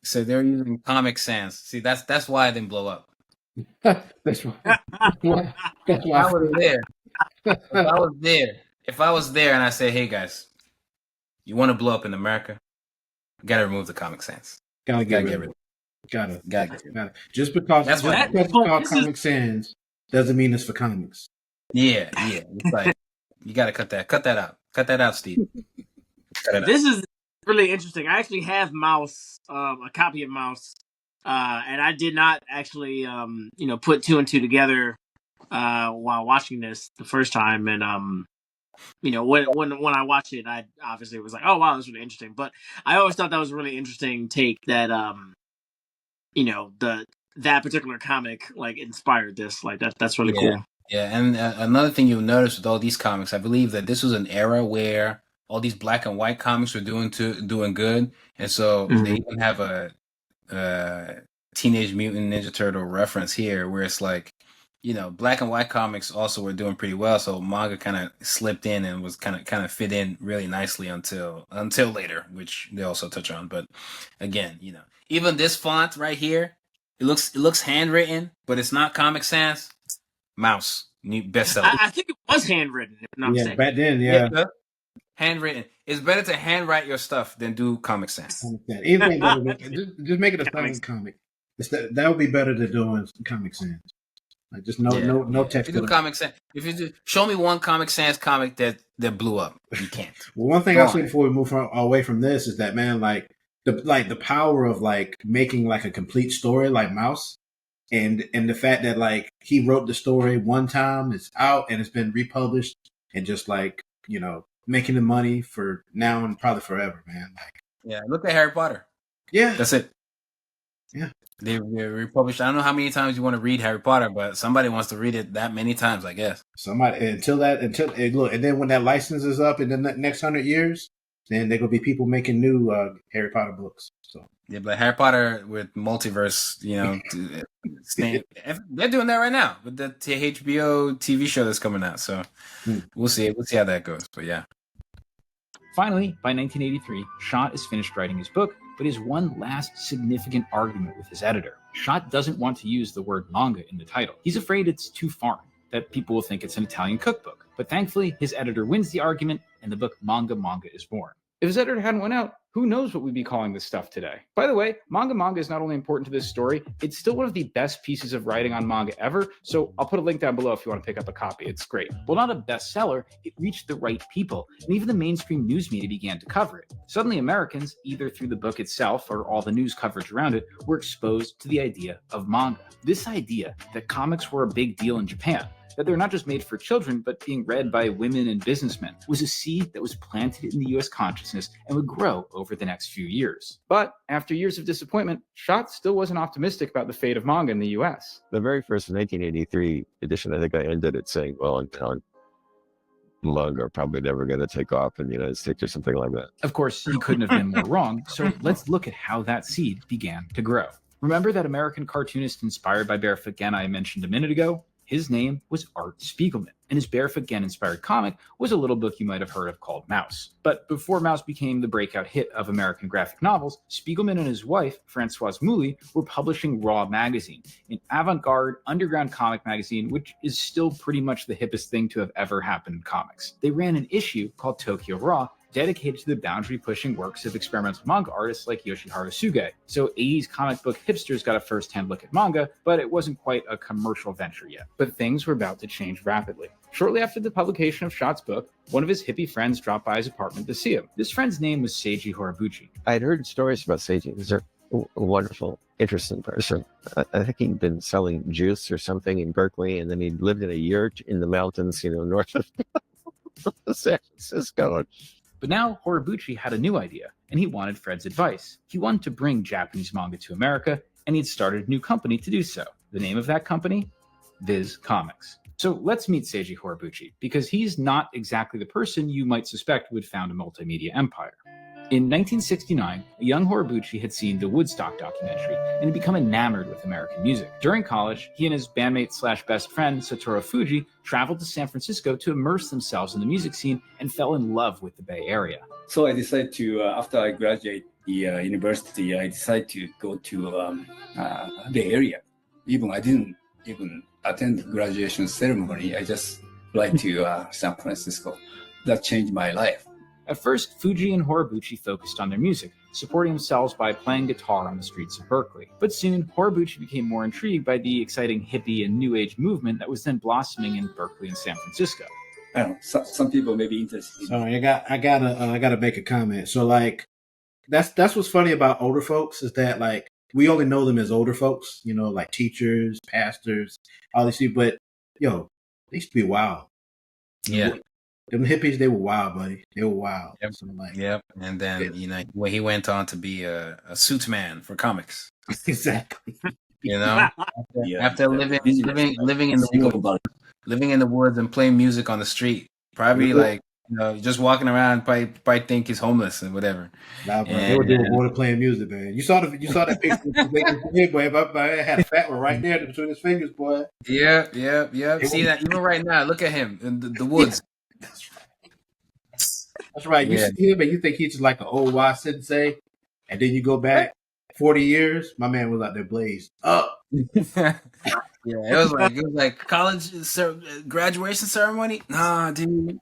Speaker 2: So they're using Comic Sans. See, that's why I didn't blow up.
Speaker 1: That's why. That's why.
Speaker 2: I was there. If I was there and I say, hey guys, you want to blow up in America, you gotta remove the Comic Sans.
Speaker 1: Gotta get rid of it. Gotta. Just because it's called Comic Sans doesn't mean it's for comics.
Speaker 2: Yeah. It's like you gotta cut that out. Cut that out, Steve.
Speaker 3: This is really interesting. I actually have Mouse, a copy of Mouse, and I did not actually, put 2 and 2 together while watching this the first time. And when I watched it, I obviously was like, oh wow, that's really interesting. But I always thought that was a really interesting take that that particular comic like inspired this. Like that's really cool.
Speaker 2: Yeah, and another thing you'll notice with all these comics, I believe that this was an era where all these black and white comics were doing good, and so they even have a Teenage Mutant Ninja Turtle reference here, where it's like, black and white comics also were doing pretty well, so manga kind of slipped in and was kind of fit in really nicely until later, which they also touch on. But again, even this font right here, it looks handwritten, but it's not Comic Sans. Mouse, new bestseller.
Speaker 3: I think it was handwritten, if I'm not mistaken.
Speaker 1: Back then, yeah.
Speaker 2: Handwritten. It's better to handwrite your stuff than do Comic Sans.
Speaker 1: Anything just make it a silent comic. That would be better than doing Comic Sans. Like just no text.
Speaker 2: If you do Comic Sans, show me one Comic Sans comic that blew up. You can't.
Speaker 1: Well, one thing I'll say before we move away from this is that, man, like the power of like making like a complete story like Mouse, and the fact that like he wrote the story one time, it's out and it's been republished, and just like making the money for now and probably forever, man. Like,
Speaker 2: look at Harry Potter.
Speaker 1: Yeah,
Speaker 2: that's it.
Speaker 1: Yeah,
Speaker 2: they republished. I don't know how many times you want to read Harry Potter, but somebody wants to read it that many times, I guess.
Speaker 1: Somebody look, and then when that license is up in the next 100 years, then there gonna be people making new Harry Potter books. So
Speaker 2: yeah, but Harry Potter with multiverse, they're doing that right now with the HBO TV show that's coming out. So we'll see how that goes. But yeah.
Speaker 4: Finally, by 1983, Schott is finished writing his book, but he has one last significant argument with his editor. Schott doesn't want to use the word manga in the title. He's afraid it's too foreign, that people will think it's an Italian cookbook. But thankfully, his editor wins the argument, and the book Manga is born. If his editor hadn't won out, who knows what we'd be calling this stuff today. By the way, Manga is not only important to this story, it's still one of the best pieces of writing on manga ever, so I'll put a link down below if you want to pick up a copy. It's great. While not a bestseller, it reached the right people, and even the mainstream news media began to cover it. Suddenly Americans, either through the book itself or all the news coverage around it, were exposed to the idea of manga. This idea that comics were a big deal in Japan, that they're not just made for children, but being read by women and businessmen, was a seed that was planted in the US consciousness and would grow over the next few years. But after years of disappointment, Schott still wasn't optimistic about the fate of manga in the US.
Speaker 6: The very first 1983 edition, I think I ended it saying, well, manga are probably never going to take off in the United States or something like that.
Speaker 4: Of course, he couldn't have been more wrong, so let's look at how that seed began to grow. Remember that American cartoonist inspired by Barefoot Gen I mentioned a minute ago? His name was Art Spiegelman, and his Barefoot Gen inspired comic was a little book you might have heard of called Mouse. But before Mouse became the breakout hit of American graphic novels, Spiegelman and his wife, Françoise Mouly, were publishing Raw magazine, an avant-garde underground comic magazine which is still pretty much the hippest thing to have ever happened in comics. They ran an issue called Tokyo Raw, dedicated to the boundary-pushing works of experimental manga artists like Yoshihiro Suge. So 80s comic book hipsters got a first-hand look at manga, but it wasn't quite a commercial venture yet. But things were about to change rapidly. Shortly after the publication of Schott's book, one of his hippie friends dropped by his apartment to see him. This friend's name was Seiji Horibuchi.
Speaker 6: I'd heard stories about Seiji. He's a wonderful, interesting person. I think he'd been selling juice or something in Berkeley, and then he lived in a yurt in the mountains, north of San Francisco.
Speaker 4: But now Horibuchi had a new idea, and he wanted Fred's advice. He wanted to bring Japanese manga to America, and he'd started a new company to do so. The name of that company? Viz Comics. So let's meet Seiji Horibuchi, because he's not exactly the person you might suspect would found a multimedia empire. In 1969, a young Horibuchi had seen the Woodstock documentary and had become enamored with American music. During college, he and his bandmate/best friend, Satoru Fuji, traveled to San Francisco to immerse themselves in the music scene and fell in love with the Bay Area.
Speaker 8: So I decided to, after I graduate the university, I decided to go to Bay Area. I didn't even attend the graduation ceremony. I just fly to San Francisco. That changed my life.
Speaker 4: At first, Fuji and Horibuchi focused on their music, supporting themselves by playing guitar on the streets of Berkeley. But soon, Horibuchi became more intrigued by the exciting hippie and new age movement that was then blossoming in Berkeley and San Francisco.
Speaker 8: I don't know, some people may be interested.
Speaker 1: Sorry, I gotta make a comment. So that's what's funny about older folks is that we only know them as older folks, like teachers, pastors, all these people. But they used to be wild.
Speaker 2: Yeah.
Speaker 1: Them hippies, they were wild, buddy. They were wild.
Speaker 2: Yep.
Speaker 1: So
Speaker 2: Yep. And then, he went on to be a suits man for comics.
Speaker 1: Exactly.
Speaker 2: After living in the woods and playing music on the street, probably just walking around, probably think he's homeless and whatever.
Speaker 1: Nah, bro, they were doing more than playing music, man. You saw that picture, boy. My man had a fat one right there between his fingers, boy.
Speaker 2: Yeah. See that even right now? Look at him in the woods.
Speaker 1: That's right. You see him and you think he's just like an old wise sensei, and then you go back 40 years. My man was out there blazed up.
Speaker 2: Yeah, it was like college graduation ceremony. Nah, dude.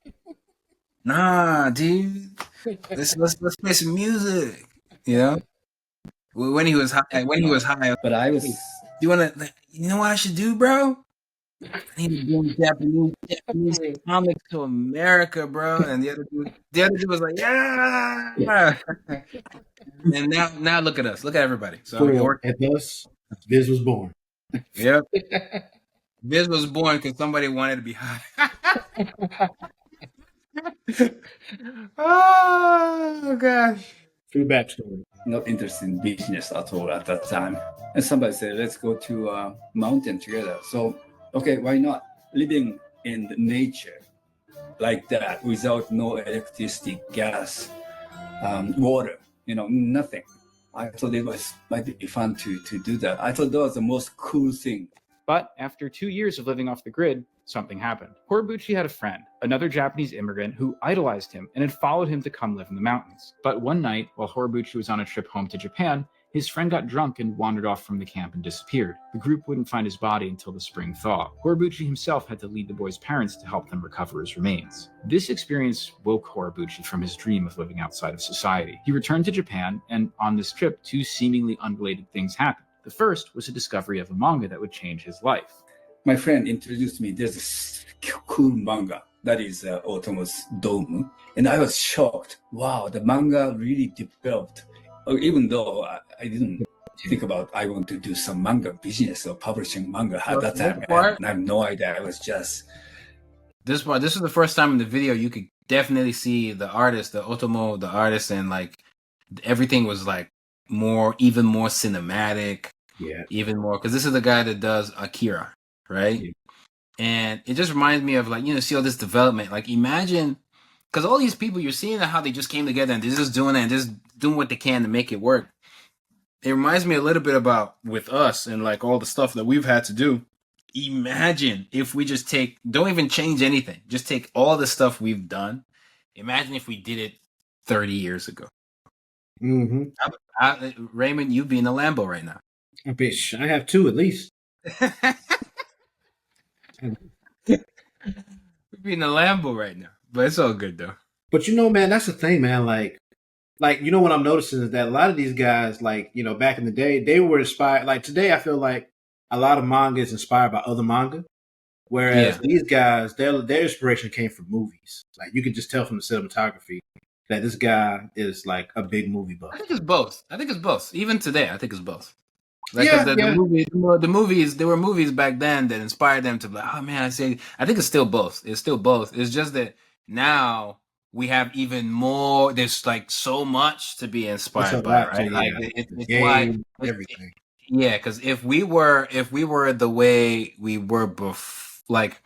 Speaker 2: Let's play some music. When he was high.
Speaker 8: But I was.
Speaker 2: You know what I should do, bro? I need to bring Japanese comics to America, bro. And the other dude was like, yeah. And now look at us. Look at everybody. So
Speaker 1: at us, Viz was born.
Speaker 2: Yep. Viz was born because somebody wanted to be high. Oh gosh.
Speaker 1: True backstory.
Speaker 8: Not interested in business at all at that time. And somebody said, let's go to a mountain together. So, okay, why not? Living in the nature like that without no electricity, gas, water, nothing. I thought it might be fun to do that. I thought that was the most cool thing.
Speaker 4: But after 2 years of living off the grid, something happened. Horibuchi had a friend, another Japanese immigrant who idolized him and had followed him to come live in the mountains. But one night, while Horibuchi was on a trip home to Japan, his friend got drunk and wandered off from the camp and disappeared. The group wouldn't find his body until the spring thaw. Horibuchi himself had to lead the boy's parents to help them recover his remains. This experience woke Horibuchi from his dream of living outside of society. He returned to Japan, and on this trip, two seemingly unrelated things happened. The first was a discovery of a manga that would change his life.
Speaker 8: My friend introduced me. There's this cool manga that is Otomo's Dome, and I was shocked. Wow, the manga really developed. Even though I didn't think about I want to do some manga business or publishing manga at that time. I have no idea. I was just
Speaker 2: this part. This is the first time in the video you could definitely see the artist, the Otomo, the artist, and like everything was like even more cinematic.
Speaker 1: Yeah,
Speaker 2: even more because this is the guy that does Akira, right? Yeah. And it just reminds me of like see all this development. Like imagine. Because all these people, you're seeing how they just came together and they're just doing it and just doing what they can to make it work. It reminds me a little bit about with us and like all the stuff that we've had to do. Imagine if we just don't even change anything. Just take all the stuff we've done. Imagine if we did it 30 years ago.
Speaker 1: Mm-hmm.
Speaker 2: Raymond, you'd be in a Lambo right now.
Speaker 1: Bitch, I have two at least.
Speaker 2: We'd be in a Lambo right now. But it's all good though.
Speaker 1: But man, that's the thing, man. Like what I'm noticing is that a lot of these guys, like, back in the day, they were inspired. Like today, I feel like a lot of manga is inspired by other manga. Whereas these guys, their inspiration came from movies. Like you can just tell from the cinematography that this guy is like a big movie buff.
Speaker 2: I think it's both. Even today, I think it's both. Like, the movies, there were movies back then that inspired them to be like, oh man, I think it's still both. It's still both. It's just that now we have even more. There's like so much to be inspired by, right? Like it's why everything. Yeah, because if we were the way we were before, like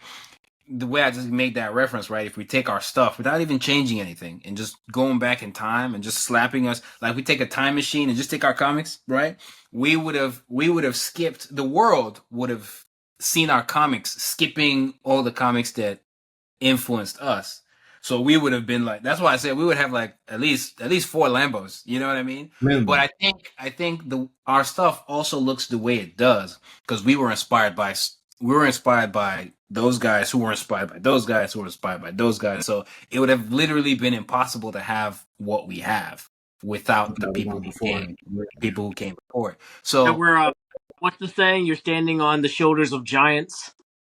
Speaker 2: the way I just made that reference, right? If we take our stuff without even changing anything and just going back in time and just slapping us, like we take a time machine and just take our comics, right? We would have skipped. The world would have seen our comics skipping all the comics that influenced us. So we would have been like, that's why I said we would have like at least 4 Lambos. You know what I mean?
Speaker 1: Minimum.
Speaker 2: But I think our stuff also looks the way it does because we were inspired by those guys who were inspired by those guys who were inspired by those guys. So it would have literally been impossible to have what we have without the people who came before it. So
Speaker 3: we're what's the saying? You're standing on the shoulders of giants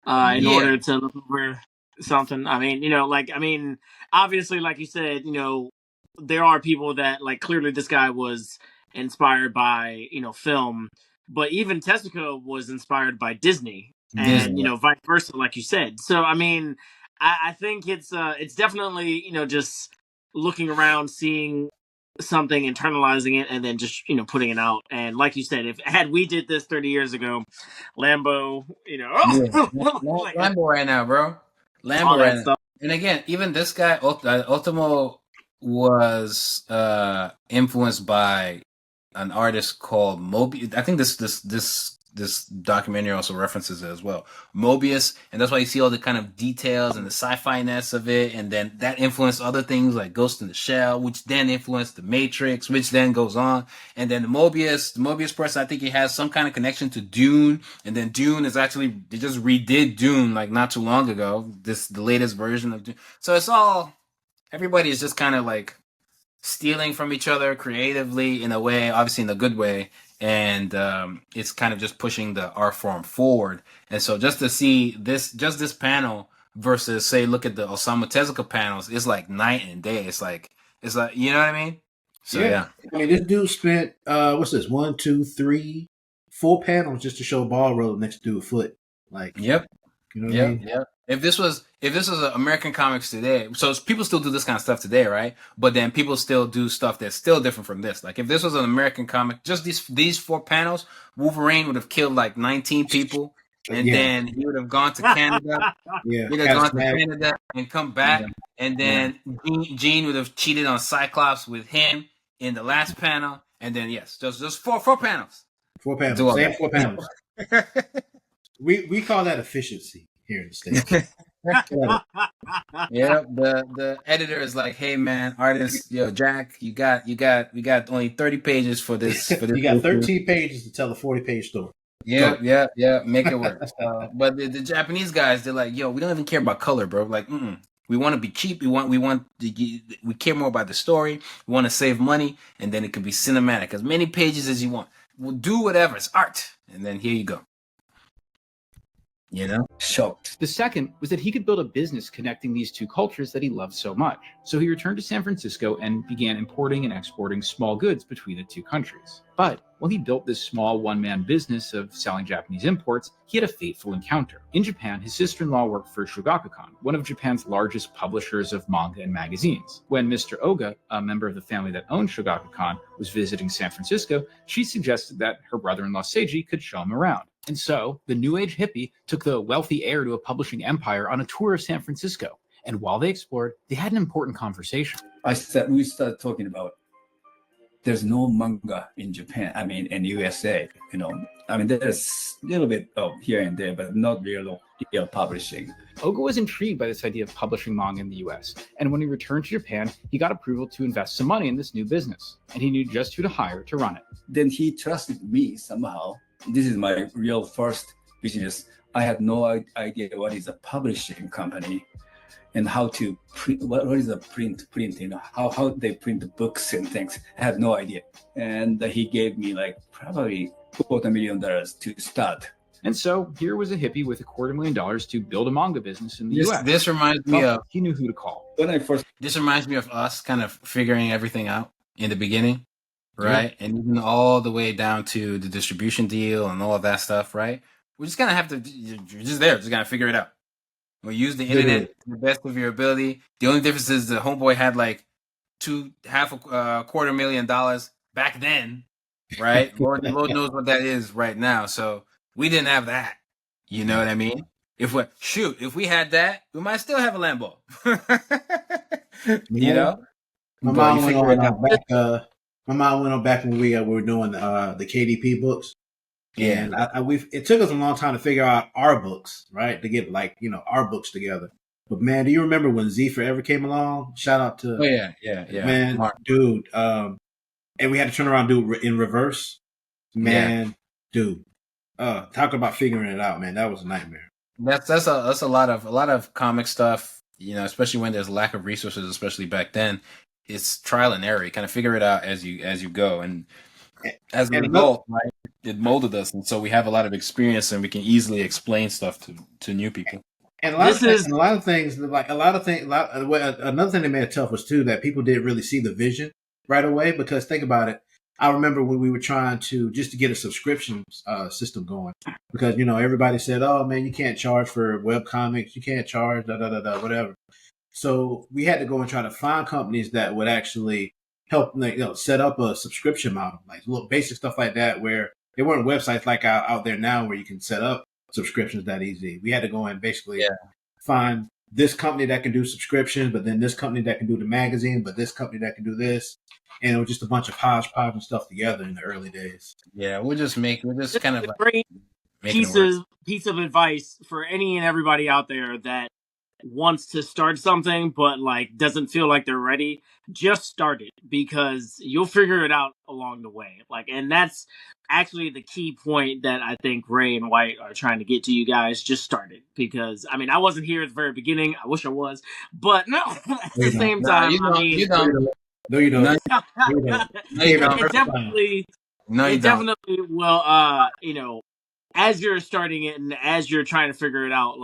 Speaker 3: in order to look over something. I mean, obviously, like you said, there are people that like clearly this guy was inspired by film, but even Tezuka was inspired by Disney. And vice versa, like you said. So I mean, I think it's definitely just looking around, seeing something, internalizing it, and then just putting it out. And like you said, had we did this 30 years ago, Lambo,
Speaker 2: Lambo right now, bro. Lambo right now. Stuff. And again, even this guy, Otomo, was influenced by an artist called Mobius. I think this documentary also references it as well. Mobius, and that's why you see all the kind of details and the sci-fi-ness of it, and then that influenced other things like Ghost in the Shell, which then influenced the Matrix, which then goes on. And then the Mobius person, I think he has some kind of connection to Dune, and then Dune is actually, they just redid Dune like not too long ago, the latest version of Dune. So it's all, everybody is just kind of like stealing from each other creatively in a way, obviously in a good way. And it's kind of just pushing the art form forward. And so just to see this panel versus say, look at the Osamu Tezuka panels, it's like night and day. It's like, you know what I mean? So yeah.
Speaker 1: I mean, this dude spent, what's this? 1, 2, 3, 4 panels just to show a ball road next to a foot. Like,
Speaker 2: yep.
Speaker 1: You know what I mean?
Speaker 2: Yep. If this was American comics today, so people still do this kind of stuff today, right? But then people still do stuff that's still different from this. Like if this was an American comic, just these 4 panels, Wolverine would have killed like 19 people, and then he would have gone to Canada. He'd have gone to Canada and come back, and then Jean would have cheated on Cyclops with him in the last panel, and then just four panels.
Speaker 1: 4 panels. Same 4 panels. We call that efficiency. here in the States.
Speaker 2: Yeah, the editor is like, "Hey man, artist, yo, Jack, we got only 30 pages for this
Speaker 1: You got 13 pages to tell a 40-page story.
Speaker 2: Yeah,
Speaker 1: Go.
Speaker 2: yeah, make it work." But the Japanese guys, they're like, "Yo, we don't even care about color, bro. Like, we want to be cheap. We care more about the story. We want to save money, and then it can be cinematic, as many pages as you want. We'll do whatever. It's art, and then here you go. You know."
Speaker 8: Shocked.
Speaker 4: The second was that he could build a business connecting these two cultures that he loved so much. So he returned to San Francisco and began importing and exporting small goods between the two countries. But while he built this small one-man business of selling Japanese imports, he had a fateful encounter. In Japan, his sister-in-law worked for Shogakukan, one of Japan's largest publishers of manga and magazines. When Mr. Oga, a member of the family that owned Shogakukan, was visiting San Francisco, she suggested that her brother-in-law Seiji could show him around. And so, the New Age hippie took the wealthy heir to a publishing empire on a tour of San Francisco. And while they explored, they had an important conversation.
Speaker 8: We started talking about there's no manga in Japan. I mean, in USA, there's a little bit of here and there, but not real publishing.
Speaker 4: Oga was intrigued by this idea of publishing manga in the US. And when he returned to Japan, he got approval to invest some money in this new business. And he knew just who to hire to run it.
Speaker 8: Then he trusted me somehow. This is my real first business. I had no idea what is a publishing company and how to print, what is a print, how they print the books and things. I had no idea. And he gave me like probably $250,000 to start.
Speaker 4: And so here was a hippie with $250,000 to build a manga business in the US.
Speaker 2: This reminds me of
Speaker 4: he knew who to call.
Speaker 2: This reminds me of us kind of figuring everything out in the beginning, right? Yeah. And even all the way down to the distribution deal and all of that stuff, right? We're just gonna have to. You're just there. Just gotta figure it out. We use the internet to the best of your ability. The only difference is the homeboy had like $250,000 back then, right? Lord knows what that is right now. So we didn't have that. You know what I mean? If we had that, we might still have a Lambo. You know?
Speaker 1: My mom went on back when we were doing the KDP books. Yeah, and it took us a long time to figure out our books, right? To get our books together. But man, do you remember when Z Forever came along? Shout out to man, Mark. Dude. And we had to turn around and do it in reverse. Man, dude. Talk about figuring it out, man. That was a nightmare.
Speaker 2: That's a lot of comic stuff, especially when there's lack of resources, especially back then. It's trial and error. You kind of figure it out as you go, and as a result, right, it molded us, and so we have a lot of experience, and we can easily explain stuff to new people.
Speaker 1: And another thing that made it tough was too that people didn't really see the vision right away. Because think about it, I remember when we were trying to get a subscription system going, because everybody said, "Oh man, you can't charge for web comics, you can't charge whatever." So we had to go and try to find companies that would actually help set up a subscription model, like little basic stuff like that, where there weren't websites like out there now where you can set up subscriptions that easy. We had to go and basically find this company that can do subscriptions, but then this company that can do the magazine, but this company that can do this. And it was just a bunch of hodgepodge and stuff together in the early days.
Speaker 2: Yeah, we're just kind of
Speaker 3: a great piece of advice for any and everybody out there that wants to start something but doesn't feel like they're ready. Just start it, because you'll figure it out along the way. And that's actually the key point that I think Ray and White are trying to get to you guys. Just start it, because I mean, I wasn't here at the very beginning. I wish I was, but no. At the same time, you don't.
Speaker 1: No, you don't.
Speaker 3: It definitely will. As you're starting it and as you're trying to figure it out,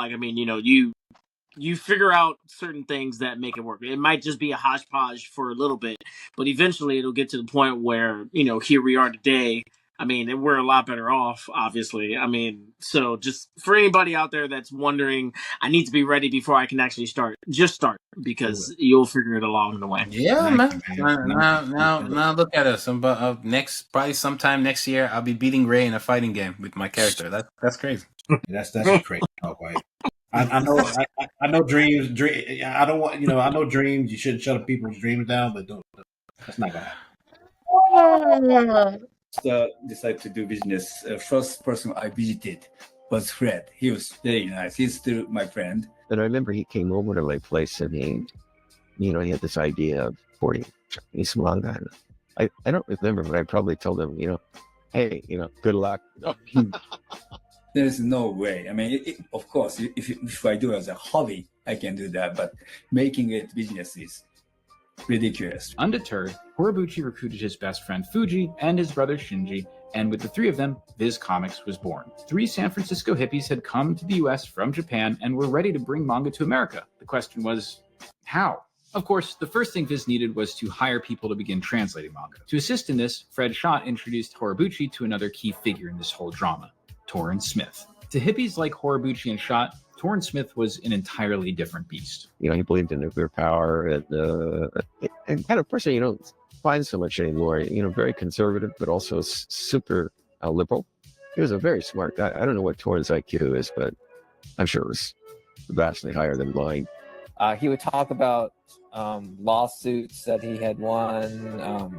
Speaker 3: you figure out certain things that make it work. It might just be a hodgepodge for a little bit, but eventually it'll get to the point where, here we are today. I mean, we're a lot better off, obviously. I mean, so just for anybody out there that's wondering, I need to be ready before I can actually start, just start, because you'll figure it along the way.
Speaker 2: Yeah, man. Now look at us. Probably sometime next year, I'll be beating Ray in a fighting game with my character. That's crazy.
Speaker 1: That's a crazy talk, right? I know dreams. I don't want I know dreams. You shouldn't shut people's dreams down, but don't. That's not gonna happen.
Speaker 8: Decided to do business. First person I visited was Fred. He was very nice. He's still my friend.
Speaker 9: And I remember he came over to my place and he had this idea of porting Chinese manga. And I don't remember, but I probably told him, hey, good luck.
Speaker 8: There's no way. I mean, of course, if I do it as a hobby, I can do that. But making it business is ridiculous.
Speaker 4: Undeterred, Horibuchi recruited his best friend Fuji and his brother Shinji, and with the three of them, Viz Comics was born. 3 San Francisco hippies had come to the US from Japan and were ready to bring manga to America. The question was, how? Of course, the first thing Viz needed was to hire people to begin translating manga. To assist in this, Fred Schott introduced Horibuchi to another key figure in this whole drama, Torrance Smith. To hippies like Horibuchi and Schott, Torrance Smith was an entirely different beast.
Speaker 9: He believed in nuclear power and kind of person you don't find so much anymore. Very conservative, but also super liberal. He was a very smart guy. I don't know what Torrance IQ is, but I'm sure it was vastly higher than mine.
Speaker 10: He would talk about lawsuits that he had won.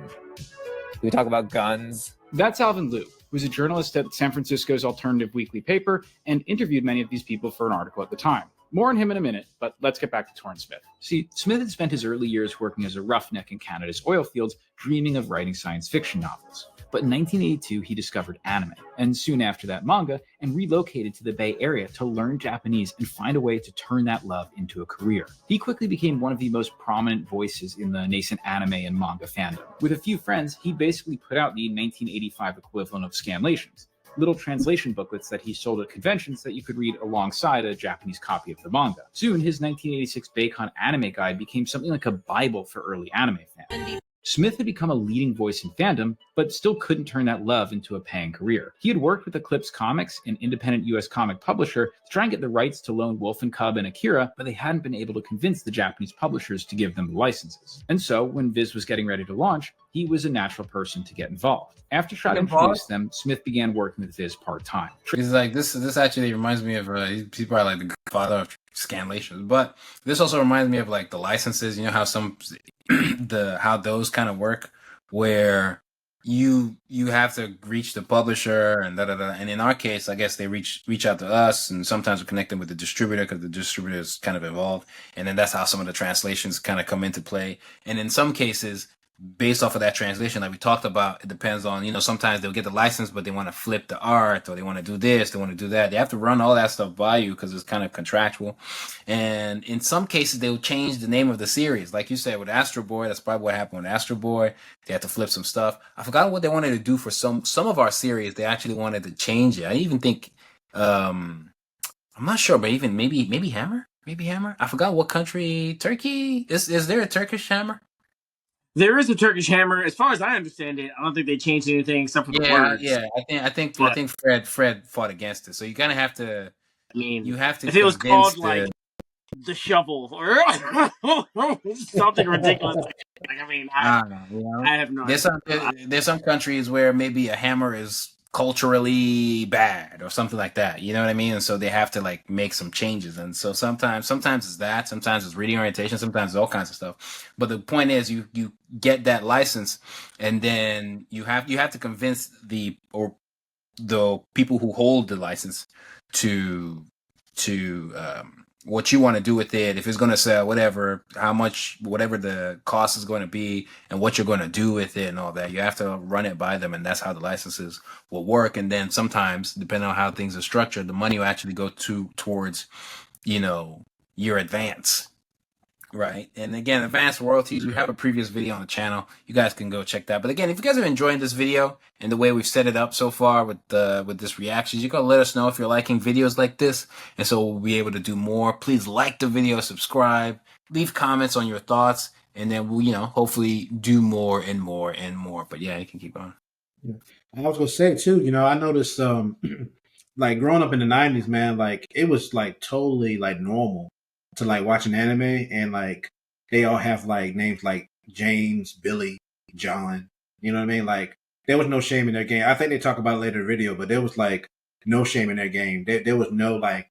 Speaker 10: He would talk about guns.
Speaker 4: That's Alvin Liu, who was a journalist at San Francisco's alternative weekly paper and interviewed many of these people for an article at the time. More on him in a minute, but let's get back to Torrance Smith. See, Smith had spent his early years working as a roughneck in Canada's oil fields, dreaming of writing science fiction novels. But in 1982, he discovered anime, and soon after that manga, and relocated to the Bay Area to learn Japanese and find a way to turn that love into a career. He quickly became one of the most prominent voices in the nascent anime and manga fandom. With a few friends, he basically put out the 1985 equivalent of Scanlations, little translation booklets that he sold at conventions that you could read alongside a Japanese copy of the manga. Soon, his 1986 Baycon anime guide became something like a Bible for early anime fans. Smith had become a leading voice in fandom, but still couldn't turn that love into a paying career. He had worked with Eclipse Comics, an independent US comic publisher, to try and get the rights to Lone Wolf and Cub and Akira, but they hadn't been able to convince the Japanese publishers to give them the licenses. And so, when Viz was getting ready to launch, he was a natural person to get involved. After Schott introduced them, Smith began working with Viz part-time.
Speaker 2: He's like, this actually reminds me of, he's probably like the father of Scanlations, but this also reminds me of like the licenses, how how those kind of work, where you have to reach the publisher and and in our case, I guess they reach out to us, and sometimes we connect them with the distributor because the distributor is kind of involved, and then that's how some of the translations kind of come into play. And in some cases, based off of that translation, like we talked about, it depends on, sometimes they'll get the license, but they want to flip the art, or they want to do this, they want to do that. They have to run all that stuff by you because it's kind of contractual. And in some cases, they'll change the name of the series. Like you said, with Astro Boy, that's probably what happened with Astro Boy. They had to flip some stuff. I forgot what they wanted to do for some of our series. They actually wanted to change it. I even think, I'm not sure, but even maybe Hammer? Maybe Hammer? I forgot what country. Turkey? Is there a Turkish Hammer?
Speaker 3: There is a Turkish Hammer. As far as I understand it, I don't think they changed anything except for the words.
Speaker 2: Yeah. I think Fred fought against it. So you kind of have to.
Speaker 3: I mean,
Speaker 2: you have to.
Speaker 3: If it was called like the shovel or something ridiculous, I have no idea.
Speaker 2: There's some countries where maybe a hammer is culturally bad or something like that, you know what I mean? And so they have to like make some changes. And so sometimes it's that, sometimes it's reading orientation, sometimes it's all kinds of stuff. But the point is, you get that license, and then you have to convince the people who hold the license to what you want to do with it, if it's going to sell, whatever, how much, whatever the cost is going to be, and what you're going to do with it and all that. You have to run it by them, and that's how the licenses will work. And then sometimes, depending on how things are structured, the money will actually go towards, your advance. Right. And again, advanced royalties, we have a previous video on the channel. You guys can go check that. But again, if you guys are enjoying this video and the way we've set it up so far with this reactions, you can let us know if you're liking videos like this. And so we'll be able to do more. Please like the video, subscribe, leave comments on your thoughts, and then we'll, hopefully do more and more and more. But yeah, you can keep on.
Speaker 1: Yeah. I was gonna say too, I noticed like growing up in the 90s, man, like it was like totally like normal to like watch an anime, and like they all have like names like James, Billy, John. You know what I mean? Like there was no shame in their game. I think they talk about it later in the video, but there was like no shame in their game. There was no like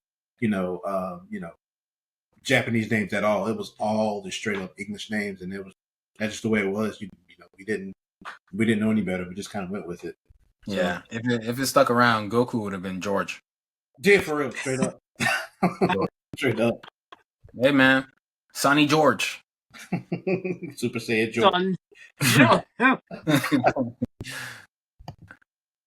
Speaker 1: Japanese names at all. It was all the straight up English names, and that's just the way it was. We didn't know any better. We just kind of went with it.
Speaker 2: Yeah, if it stuck around, Goku would have been George.
Speaker 1: Yeah, for real, straight up. Straight up.
Speaker 2: Hey man, Sonny George.
Speaker 1: Super Saiyan George.
Speaker 3: Son. Yeah.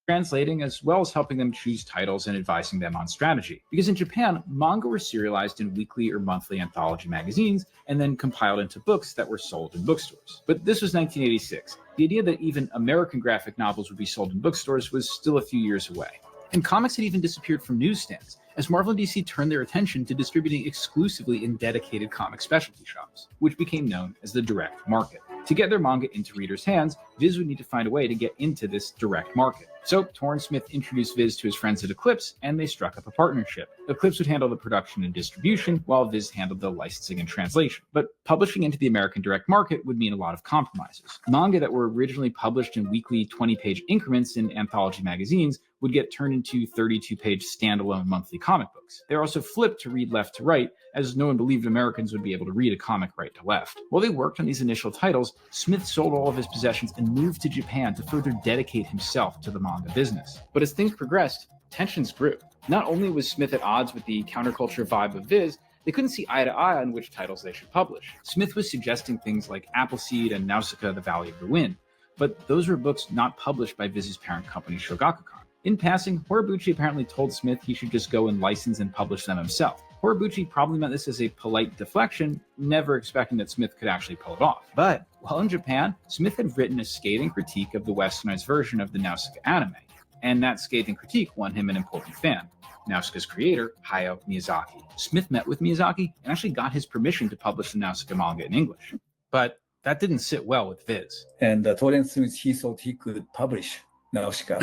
Speaker 4: Translating as well as helping them choose titles and advising them on strategy. Because in Japan, manga were serialized in weekly or monthly anthology magazines and then compiled into books that were sold in bookstores. But this was 1986. The idea that even American graphic novels would be sold in bookstores was still a few years away. And comics had even disappeared from newsstands, as Marvel and DC turned their attention to distributing exclusively in dedicated comic specialty shops, which became known as the direct market. To get their manga into readers' hands, Viz would need to find a way to get into this direct market. So Torrance Smith introduced Viz to his friends at Eclipse, and they struck up a partnership. Eclipse would handle the production and distribution, while Viz handled the licensing and translation. But publishing into the American direct market would mean a lot of compromises. Manga that were originally published in weekly 20-page increments in anthology magazines would get turned into 32-page standalone monthly comic books. They were also flipped to read left to right, as no one believed Americans would be able to read a comic right to left. While they worked on these initial titles, Smith sold all of his possessions and moved to Japan to further dedicate himself to the manga business. But as things progressed, tensions grew. Not only was Smith at odds with the counterculture vibe of Viz, they couldn't see eye to eye on which titles they should publish. Smith was suggesting things like Appleseed and Nausicaa, The Valley of the Wind, but those were books not published by Viz's parent company, Shogakukan. In passing, Horibuchi apparently told Smith he should just go and license and publish them himself. Horibuchi probably meant this as a polite deflection, never expecting that Smith could actually pull it off. But while in Japan, Smith had written a scathing critique of the westernized version of the Nausicaa anime, and that scathing critique won him an important fan, Nausicaa's creator, Hayao Miyazaki. Smith met with Miyazaki and actually got his permission to publish the Nausicaa manga in English. But that didn't sit well with Viz.
Speaker 8: And Torrance Smith, he thought he could publish Nausicaa,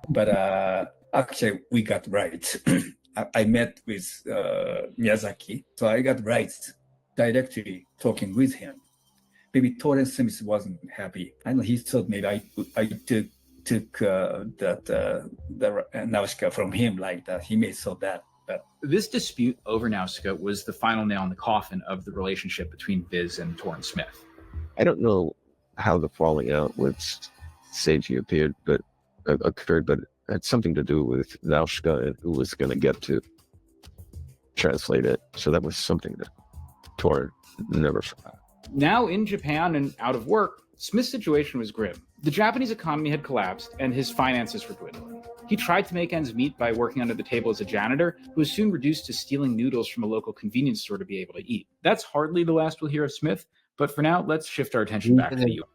Speaker 8: but actually we got right. I met with Miyazaki, so I got rights directly talking with him. Maybe Torrance Smith wasn't happy. I know he thought maybe I took the Nausicaa from him like that. He may thought that. But
Speaker 4: this dispute over Nausicaa was the final nail in the coffin of the relationship between Viz and Torrance Smith.
Speaker 9: I don't know how the falling out with Seiji occurred, but it had something to do with Nausicaa and who was going to get to translate it. So that was something that Torrance never forgot.
Speaker 4: Now in Japan and out of work, Smith's situation was grim. The Japanese economy had collapsed and his finances were dwindling. He tried to make ends meet by working under the table as a janitor, who was soon reduced to stealing noodles from a local convenience store to be able to eat. That's hardly the last we'll hear of Smith, but for now, let's shift our attention back to the US.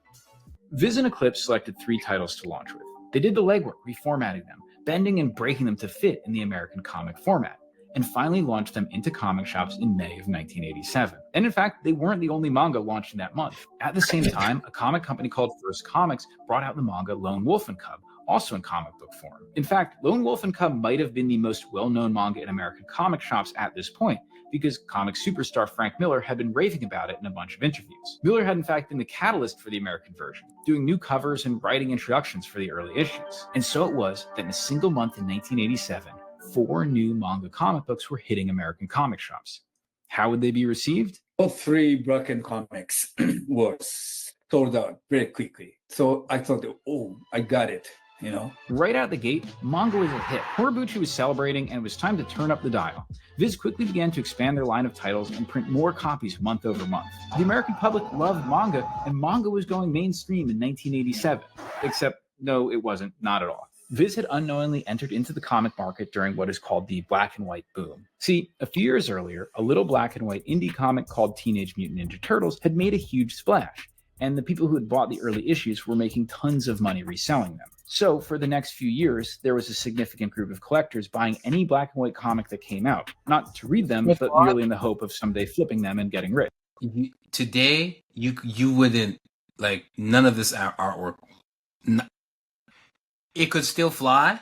Speaker 4: Viz and Eclipse selected 3 titles to launch with. They did the legwork, reformatting them, bending and breaking them to fit in the American comic format, and finally launched them into comic shops in May of 1987. And in fact, they weren't the only manga launched in that month. At the same time, a comic company called First Comics brought out the manga Lone Wolf and Cub, also in comic book form. In fact, Lone Wolf and Cub might have been the most well-known manga in American comic shops at this point, because comic superstar Frank Miller had been raving about it in a bunch of interviews. Miller had in fact been the catalyst for the American version, doing new covers and writing introductions for the early issues. And so it was that in a single month in 1987, 4 new manga comic books were hitting American comic shops. How would they be received?
Speaker 8: all 3 Bracken comics was sold out very quickly. So I thought, oh, I got it. You know,
Speaker 4: right out the gate, Manga was a hit. Horibuchi was celebrating, and it was time to turn up the dial. Viz quickly began to expand their line of titles and print more copies month over month. The American public loved manga, and manga was going mainstream in 1987. Except, no, it wasn't, not at all. Viz had unknowingly entered into the comic market during what is called the black and white boom. See, a few years earlier, a little black and white indie comic called Teenage Mutant Ninja Turtles had made a huge splash, and the people who had bought the early issues were making tons of money reselling them. So for the next few years, there was a significant group of collectors buying any black and white comic that came out, not to read them, but merely in the hope of someday flipping them and getting rich.
Speaker 2: Today, you wouldn't, like, none of this artwork, it could still fly,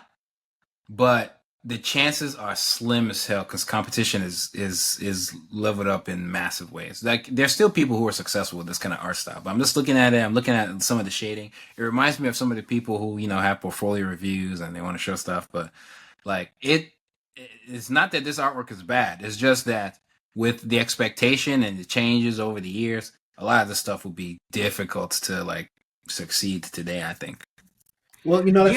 Speaker 2: but the chances are slim as hell because competition is leveled up in massive ways. Like, there's still people who are successful with this kind of art style. But I'm just looking at it. I'm looking at some of the shading. It reminds me of some of the people who, you know, have portfolio reviews and they want to show stuff. But like, it's not that this artwork is bad. It's just that with the expectation and the changes over the years, a lot of this stuff will be difficult to like succeed today, I think.
Speaker 1: Well, you know,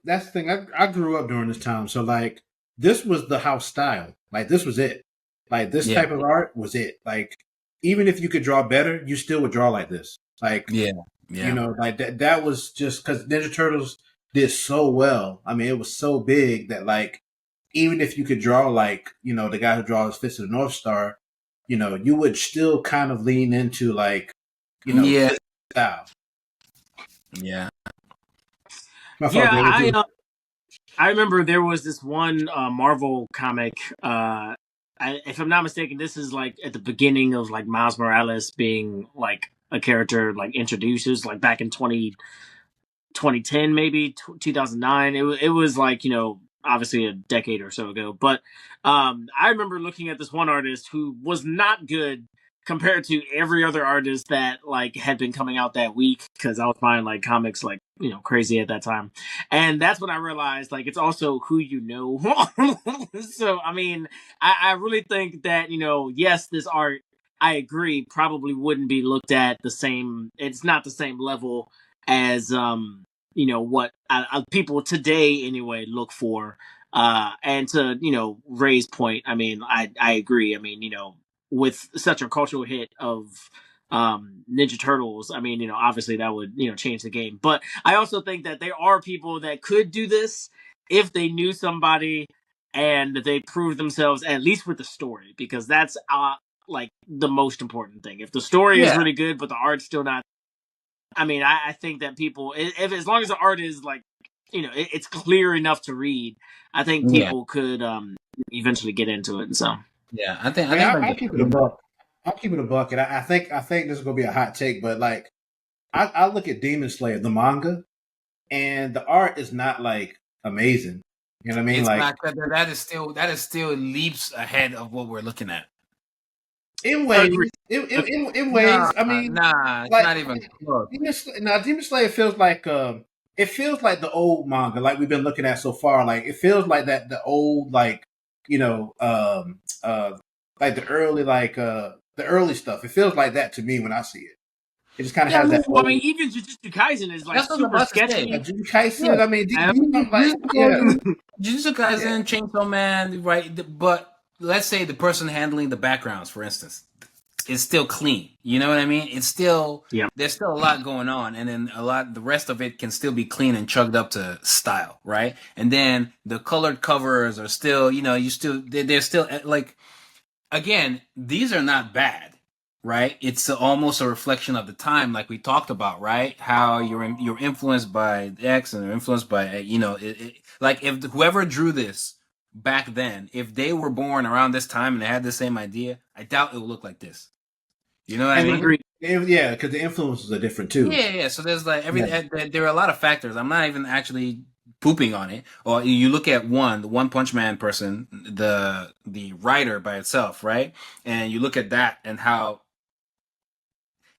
Speaker 1: that's the thing. I grew up during this time, so like this was the house style. Like this was it. Like this type of art was it. Like even if you could draw better, you still would draw like this. Like you know, like that was just because Ninja Turtles did so well. I mean, it was so big that like even if you could draw like, you know, the guy who draws Fist of the North Star, you know, you would still kind of lean into like, you know, this style.
Speaker 3: Yeah.
Speaker 1: My fault, David.
Speaker 3: I remember there was this one Marvel comic. If I'm not mistaken, this is like at the beginning of like Miles Morales being like a character like introduces like back in 2010, maybe 2009. It was like, you know, obviously a decade or so ago. But I remember looking at this one artist who was not good compared to every other artist that like had been coming out that week, because I was buying like comics like, you know, crazy at that time. And that's when I realized like it's also who you know. So I mean, I really think that, you know, yes, this art, I agree, probably wouldn't be looked at the same. It's not the same level as you know what people today anyway look for. And to, you know, Ray's point, I mean, I agree. I mean, you know, with such a cultural hit of Ninja Turtles, I mean, you know, obviously that would, you know, change the game. But I also think that there are people that could do this if they knew somebody and they proved themselves, at least with the story, because that's like the most important thing. If the story is really good but the art's still not, I mean, I think that people, if as long as the art is like, you know, it's clear enough to read, I think people could eventually get into it. And so
Speaker 1: I'll keep it a buck. I'll keep it a buck, and I think this is gonna be a hot take, but like I look at Demon Slayer, the manga, and the art is not like amazing. You know what I mean?
Speaker 2: It's
Speaker 1: like
Speaker 2: not, that is still leaps ahead of what we're looking at.
Speaker 1: In ways, in ways. I mean,
Speaker 2: it's
Speaker 1: like,
Speaker 2: not even close.
Speaker 1: Demon Slayer feels like it feels like the old manga, like we've been looking at so far. Like it feels like that the old, like, you know, like the early stuff. It feels like that to me when I see it. It just kind of has that.
Speaker 3: Well, I mean, even Jujutsu Kaisen is like super sketchy.
Speaker 1: Jujutsu Kaisen, I mean,
Speaker 2: Jujutsu Kaisen, Chainsaw Man, right? But let's say the person handling the backgrounds, for instance, is still clean. You know what I mean? It's still there's still a lot going on, and then the rest of it can still be clean and chugged up to style, right? And then the colored covers are still, you know, they're still like, again, these are not bad. Right, it's almost a reflection of the time, like we talked about, right? How you're influenced by X and you're influenced by, you know, like if whoever drew this back then, if they were born around this time and they had the same idea, I doubt it would look like this. You know what I mean?
Speaker 1: Yeah, because the influences are different too.
Speaker 2: Yeah. So there's like there are a lot of factors. I'm not even actually pooping on it. Or you look at the One Punch Man person, the writer by itself, right? And you look at that and how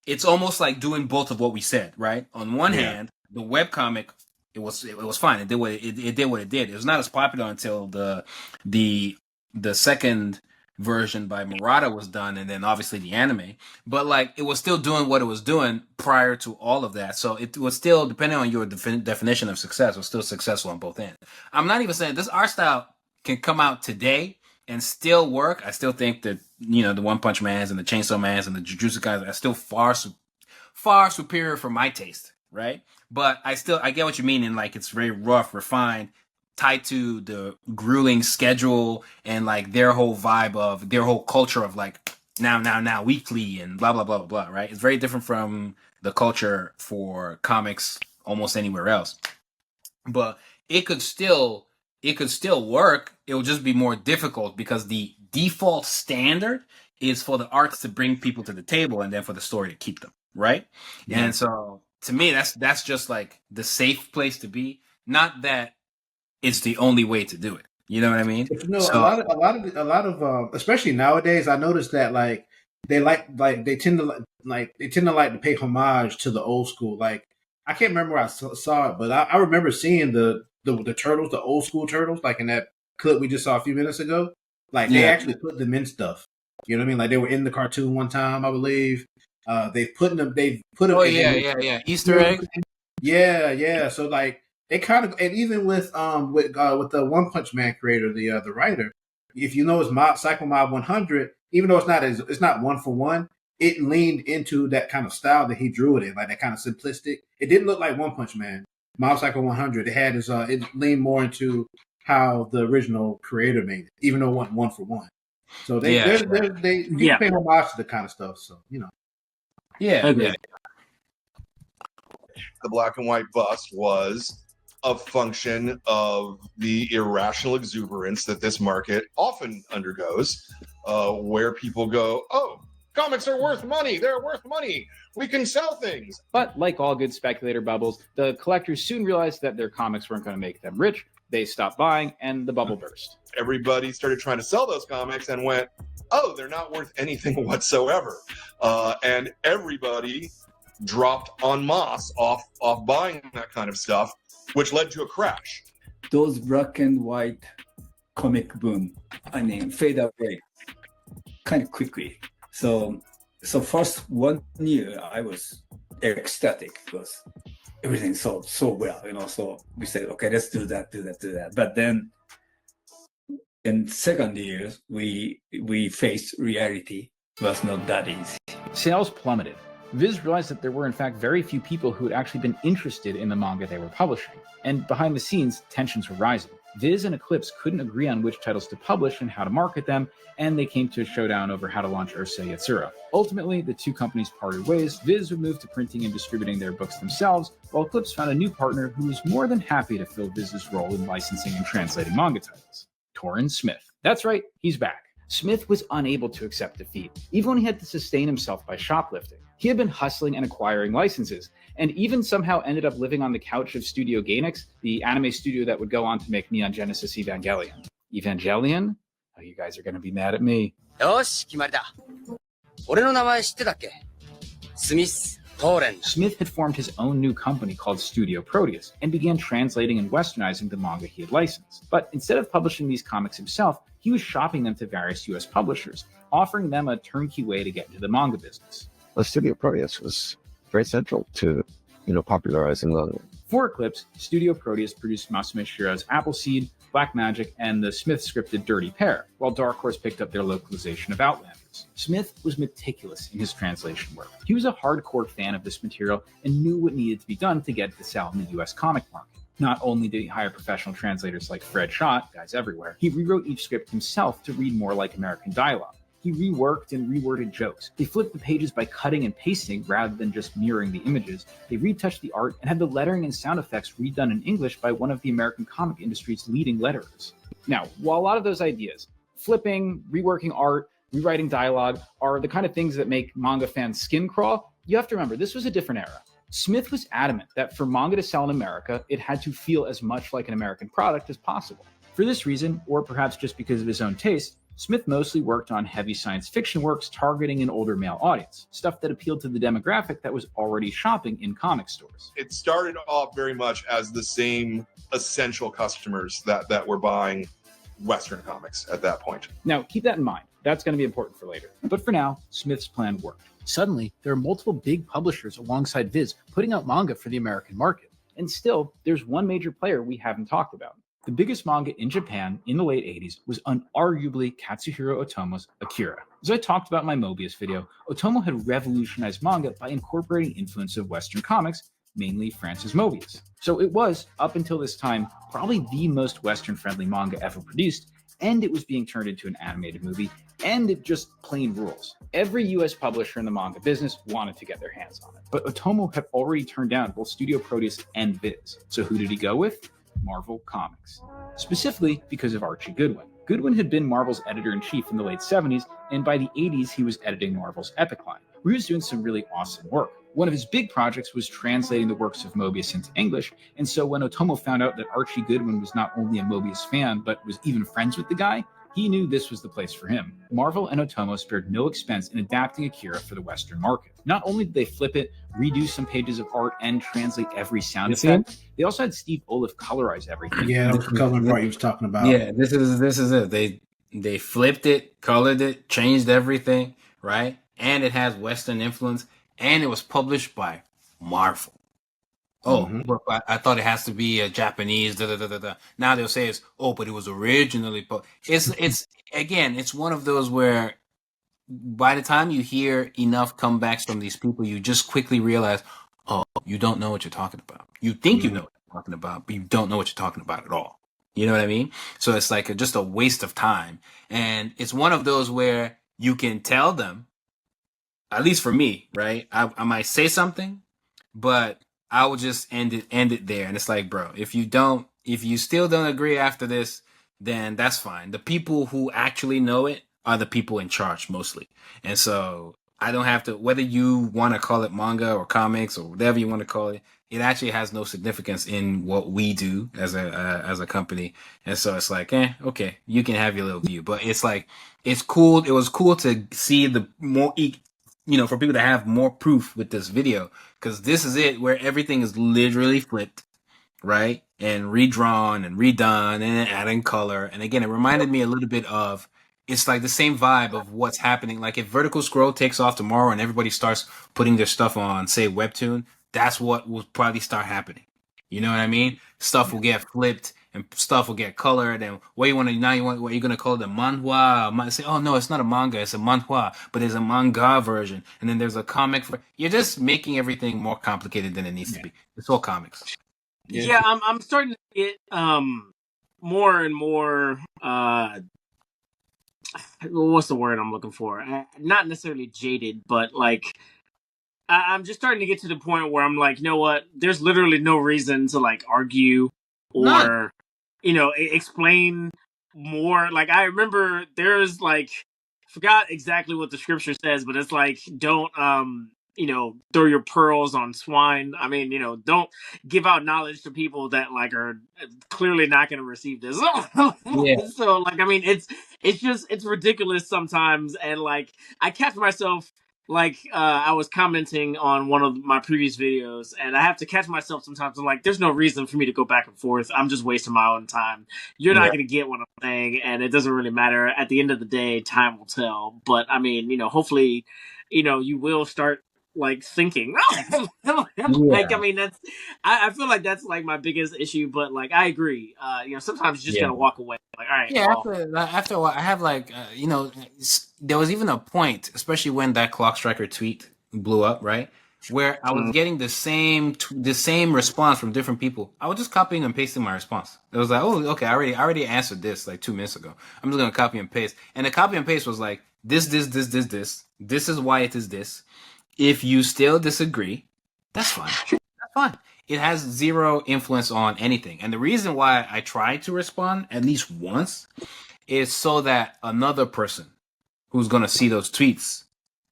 Speaker 2: it's almost like doing both of what we said, right? On one hand, the webcomic, it was fine. It did what it did what it did. It was not as popular until the second version by Murata was done, and then obviously the anime. But like, it was still doing what it was doing prior to all of that. So it was still, depending on your definition of success, it was still successful on both ends. I'm not even saying this art style can come out today and still work. I still think that, you know, the One Punch Mans and the Chainsaw Mans and the Jujutsu Kaisen are still far superior for my taste, right? But I get what you mean in like it's very rough, refined, tied to the grueling schedule and like their whole vibe of their whole culture of like now weekly and blah blah blah blah blah, right? It's very different from the culture for comics almost anywhere else. But it could still work. It will just be more difficult because the default standard is for the arts to bring people to the table and then for the story to keep them, right? Yeah. And so to me, that's just like the safe place to be. Not that it's the only way to do it. You know what I mean?
Speaker 1: But, you know, so, a lot of especially nowadays, I noticed that like they tend to like to pay homage to the old school. Like I can't remember where I saw it, but I remember seeing the turtles, the old school turtles, like in that clip we just saw a few minutes ago. Like they actually put them in stuff. You know what I mean? Like they were in the cartoon one time, I believe. They've put them. Oh
Speaker 2: yeah. Easter egg.
Speaker 1: Yeah. So like It kind of, and even with the One Punch Man creator, the writer, if you know his Psycho Mob 100, even though it's not one for one, it leaned into that kind of style that he drew it in, like that kind of simplistic. It didn't look like One Punch Man. Mob Psycho 100, it had it leaned more into how the original creator made it, even though it wasn't one for one. So they pay homage to the kind of stuff. So
Speaker 2: yeah.
Speaker 11: The black and white bust was a function of the irrational exuberance that this market often undergoes, where people go, "Oh, comics are worth money. They're worth money. We can sell things."
Speaker 4: But like all good speculator bubbles, the collectors soon realized that their comics weren't going to make them rich. They stopped buying, and the bubble burst.
Speaker 11: Everybody started trying to sell those comics and went, "Oh, they're not worth anything whatsoever," and everybody dropped en masse off buying that kind of stuff, which led to a crash.
Speaker 8: Those black and white comic boom, fade away kind of quickly. So first 1 year I was ecstatic because everything sold so well, So we said, okay, let's do that. But then in second year, we faced reality. It was not that easy.
Speaker 4: Sales plummeted. Viz realized that there were in fact very few people who had actually been interested in the manga they were publishing. And behind the scenes, tensions were rising. Viz and Eclipse couldn't agree on which titles to publish and how to market them, and they came to a showdown over how to launch Urusei Yatsura. Ultimately, the two companies parted ways. Viz would move to printing and distributing their books themselves, while Eclipse found a new partner who was more than happy to fill Viz's role in licensing and translating manga titles. Torrin Smith. That's right, he's back. Smith was unable to accept defeat, even when he had to sustain himself by shoplifting. He had been hustling and acquiring licenses, and even somehow ended up living on the couch of Studio Gainax, the anime studio that would go on to make Neon Genesis Evangelion. Evangelion? Oh, you guys are going to be mad at me.
Speaker 12: よし、決まりだ。俺の名前知ってたっけ? Smith Torrin.
Speaker 4: Smith had formed his own new company called Studio Proteus and began translating and westernizing the manga he had licensed. But instead of publishing these comics himself, he was shopping them to various US publishers, offering them a turnkey way to get into the manga business.
Speaker 9: Well, Studio Proteus was very central to, popularizing manga.
Speaker 4: For Eclipse, Studio Proteus produced Masume Shira's Appleseed, Black Magic, and the Smith scripted Dirty Pair, while Dark Horse picked up their localization of Outlanders. Smith was meticulous in his translation work. He was a hardcore fan of this material and knew what needed to be done to get it to sell in the US comic market. Not only did he hire professional translators like Fred Schott, guys everywhere, he rewrote each script himself to read more like American dialogue. He reworked and reworded jokes. They flipped the pages by cutting and pasting rather than just mirroring the images. They retouched the art and had the lettering and sound effects redone in English by one of the American comic industry's leading letterers. Now, while a lot of those ideas, flipping, reworking art, rewriting dialogue, are the kind of things that make manga fans skin crawl, you have to remember this was a different era. Smith was adamant that for manga to sell in America, it had to feel as much like an American product as possible. For this reason, or perhaps just because of his own taste, Smith mostly worked on heavy science fiction works targeting an older male audience, stuff that appealed to the demographic that was already shopping in comic stores.
Speaker 11: It started off very much as the same essential customers that were buying Western comics at that point.
Speaker 4: Now, keep that in mind. That's going to be important for later. But for now, Smith's plan worked. Suddenly, there are multiple big publishers alongside Viz putting out manga for the American market. And still, there's one major player we haven't talked about. The biggest manga in Japan in the late 80s was unarguably Katsuhiro Otomo's Akira. As I talked about in my Mobius video, Otomo had revolutionized manga by incorporating influence of Western comics, mainly Francis Mobius. So it was, up until this time, probably the most Western-friendly manga ever produced, and it was being turned into an animated movie, and it just plain rules. Every US publisher in the manga business wanted to get their hands on it, but Otomo had already turned down both Studio Proteus and Viz. So who did he go with? Marvel Comics, specifically because of Archie Goodwin. Goodwin had been Marvel's editor-in-chief in the late 70s, and by the 80s he was editing Marvel's Epic line, where he was doing some really awesome work. One of his big projects was translating the works of Mobius into English, and so when Otomo found out that Archie Goodwin was not only a Mobius fan, but was even friends with the guy, he knew this was the place for him. Marvel and Otomo spared no expense in adapting Akira for the Western market. Not only did they flip it, redo some pages of art, and translate every sound effect, they also had Steve Oliff colorize everything.
Speaker 1: Yeah, that was the coloring part he was talking about.
Speaker 2: Yeah, this is it. They flipped it, colored it, changed everything, right? And it has Western influence, and it was published by Marvel. Oh, but I thought it has to be a Japanese. Da, da, da, da, da. Now they'll say it's but it was originally. It's again, it's one of those where by the time you hear enough comebacks from these people, you just quickly realize, oh, you don't know what you're talking about. You think you know what you're talking about, but you don't know what you're talking about at all. You know what I mean? So it's like just a waste of time. And it's one of those where you can tell them, at least for me, right? I might say something, but I will just end it there. And it's like, bro, if you still don't agree after this, then that's fine. The people who actually know it are the people in charge mostly. And so I don't have to, whether you want to call it manga or comics or whatever you want to call it, it actually has no significance in what we do as a company. And so it's like, okay, you can have your little view, but it's like, it's cool. It was cool to see the more, for people to have more proof with this video, because this is it where everything is literally flipped, right? And redrawn and redone and then adding color. And again, it reminded me a little bit of, it's like the same vibe of what's happening. Like if Vertical Scroll takes off tomorrow and everybody starts putting their stuff on, say, Webtoon, that's what will probably start happening. You know what I mean? Stuff will get flipped and stuff will get colored. And what you're going to call it a manhwa? Say, oh no, it's not a manga, it's a manhwa, but there's a manga version. And then there's a comic you're just making everything more complicated than it needs to be. It's all comics.
Speaker 3: Yeah, I'm starting to get more and more what's the word I'm looking for? Not necessarily jaded, but like I'm just starting to get to the point where I'm like, you know what? There's literally no reason to like argue or explain more. Like I remember there's like, I forgot exactly what the scripture says, but it's like, don't throw your pearls on swine. I mean, don't give out knowledge to people that like are clearly not going to receive this.
Speaker 2: Yeah.
Speaker 3: So like, I mean, it's ridiculous sometimes. And like, I catch myself like, I was commenting on one of my previous videos and I have to catch myself sometimes. I'm like, there's no reason for me to go back and forth. I'm just wasting my own time. You're not going to get what I'm saying. And it doesn't really matter. At the end of the day, time will tell. But I mean, hopefully, you will start like thinking like, I mean, that's I feel like that's like my biggest issue, but like I agree, sometimes you just gotta walk away like, all right,
Speaker 2: after a while I have like there was even a point, especially when that Clock Striker tweet blew up, right, where I was getting the same response from different people. I was just copying and pasting my response. It was like, oh, okay, I already answered this like 2 minutes ago. I'm just gonna copy and paste, and the copy and paste was like this is why it is this. If you still disagree, that's fine. That's fine. It has zero influence on anything. And the reason why I try to respond at least once is so that another person who's going to see those tweets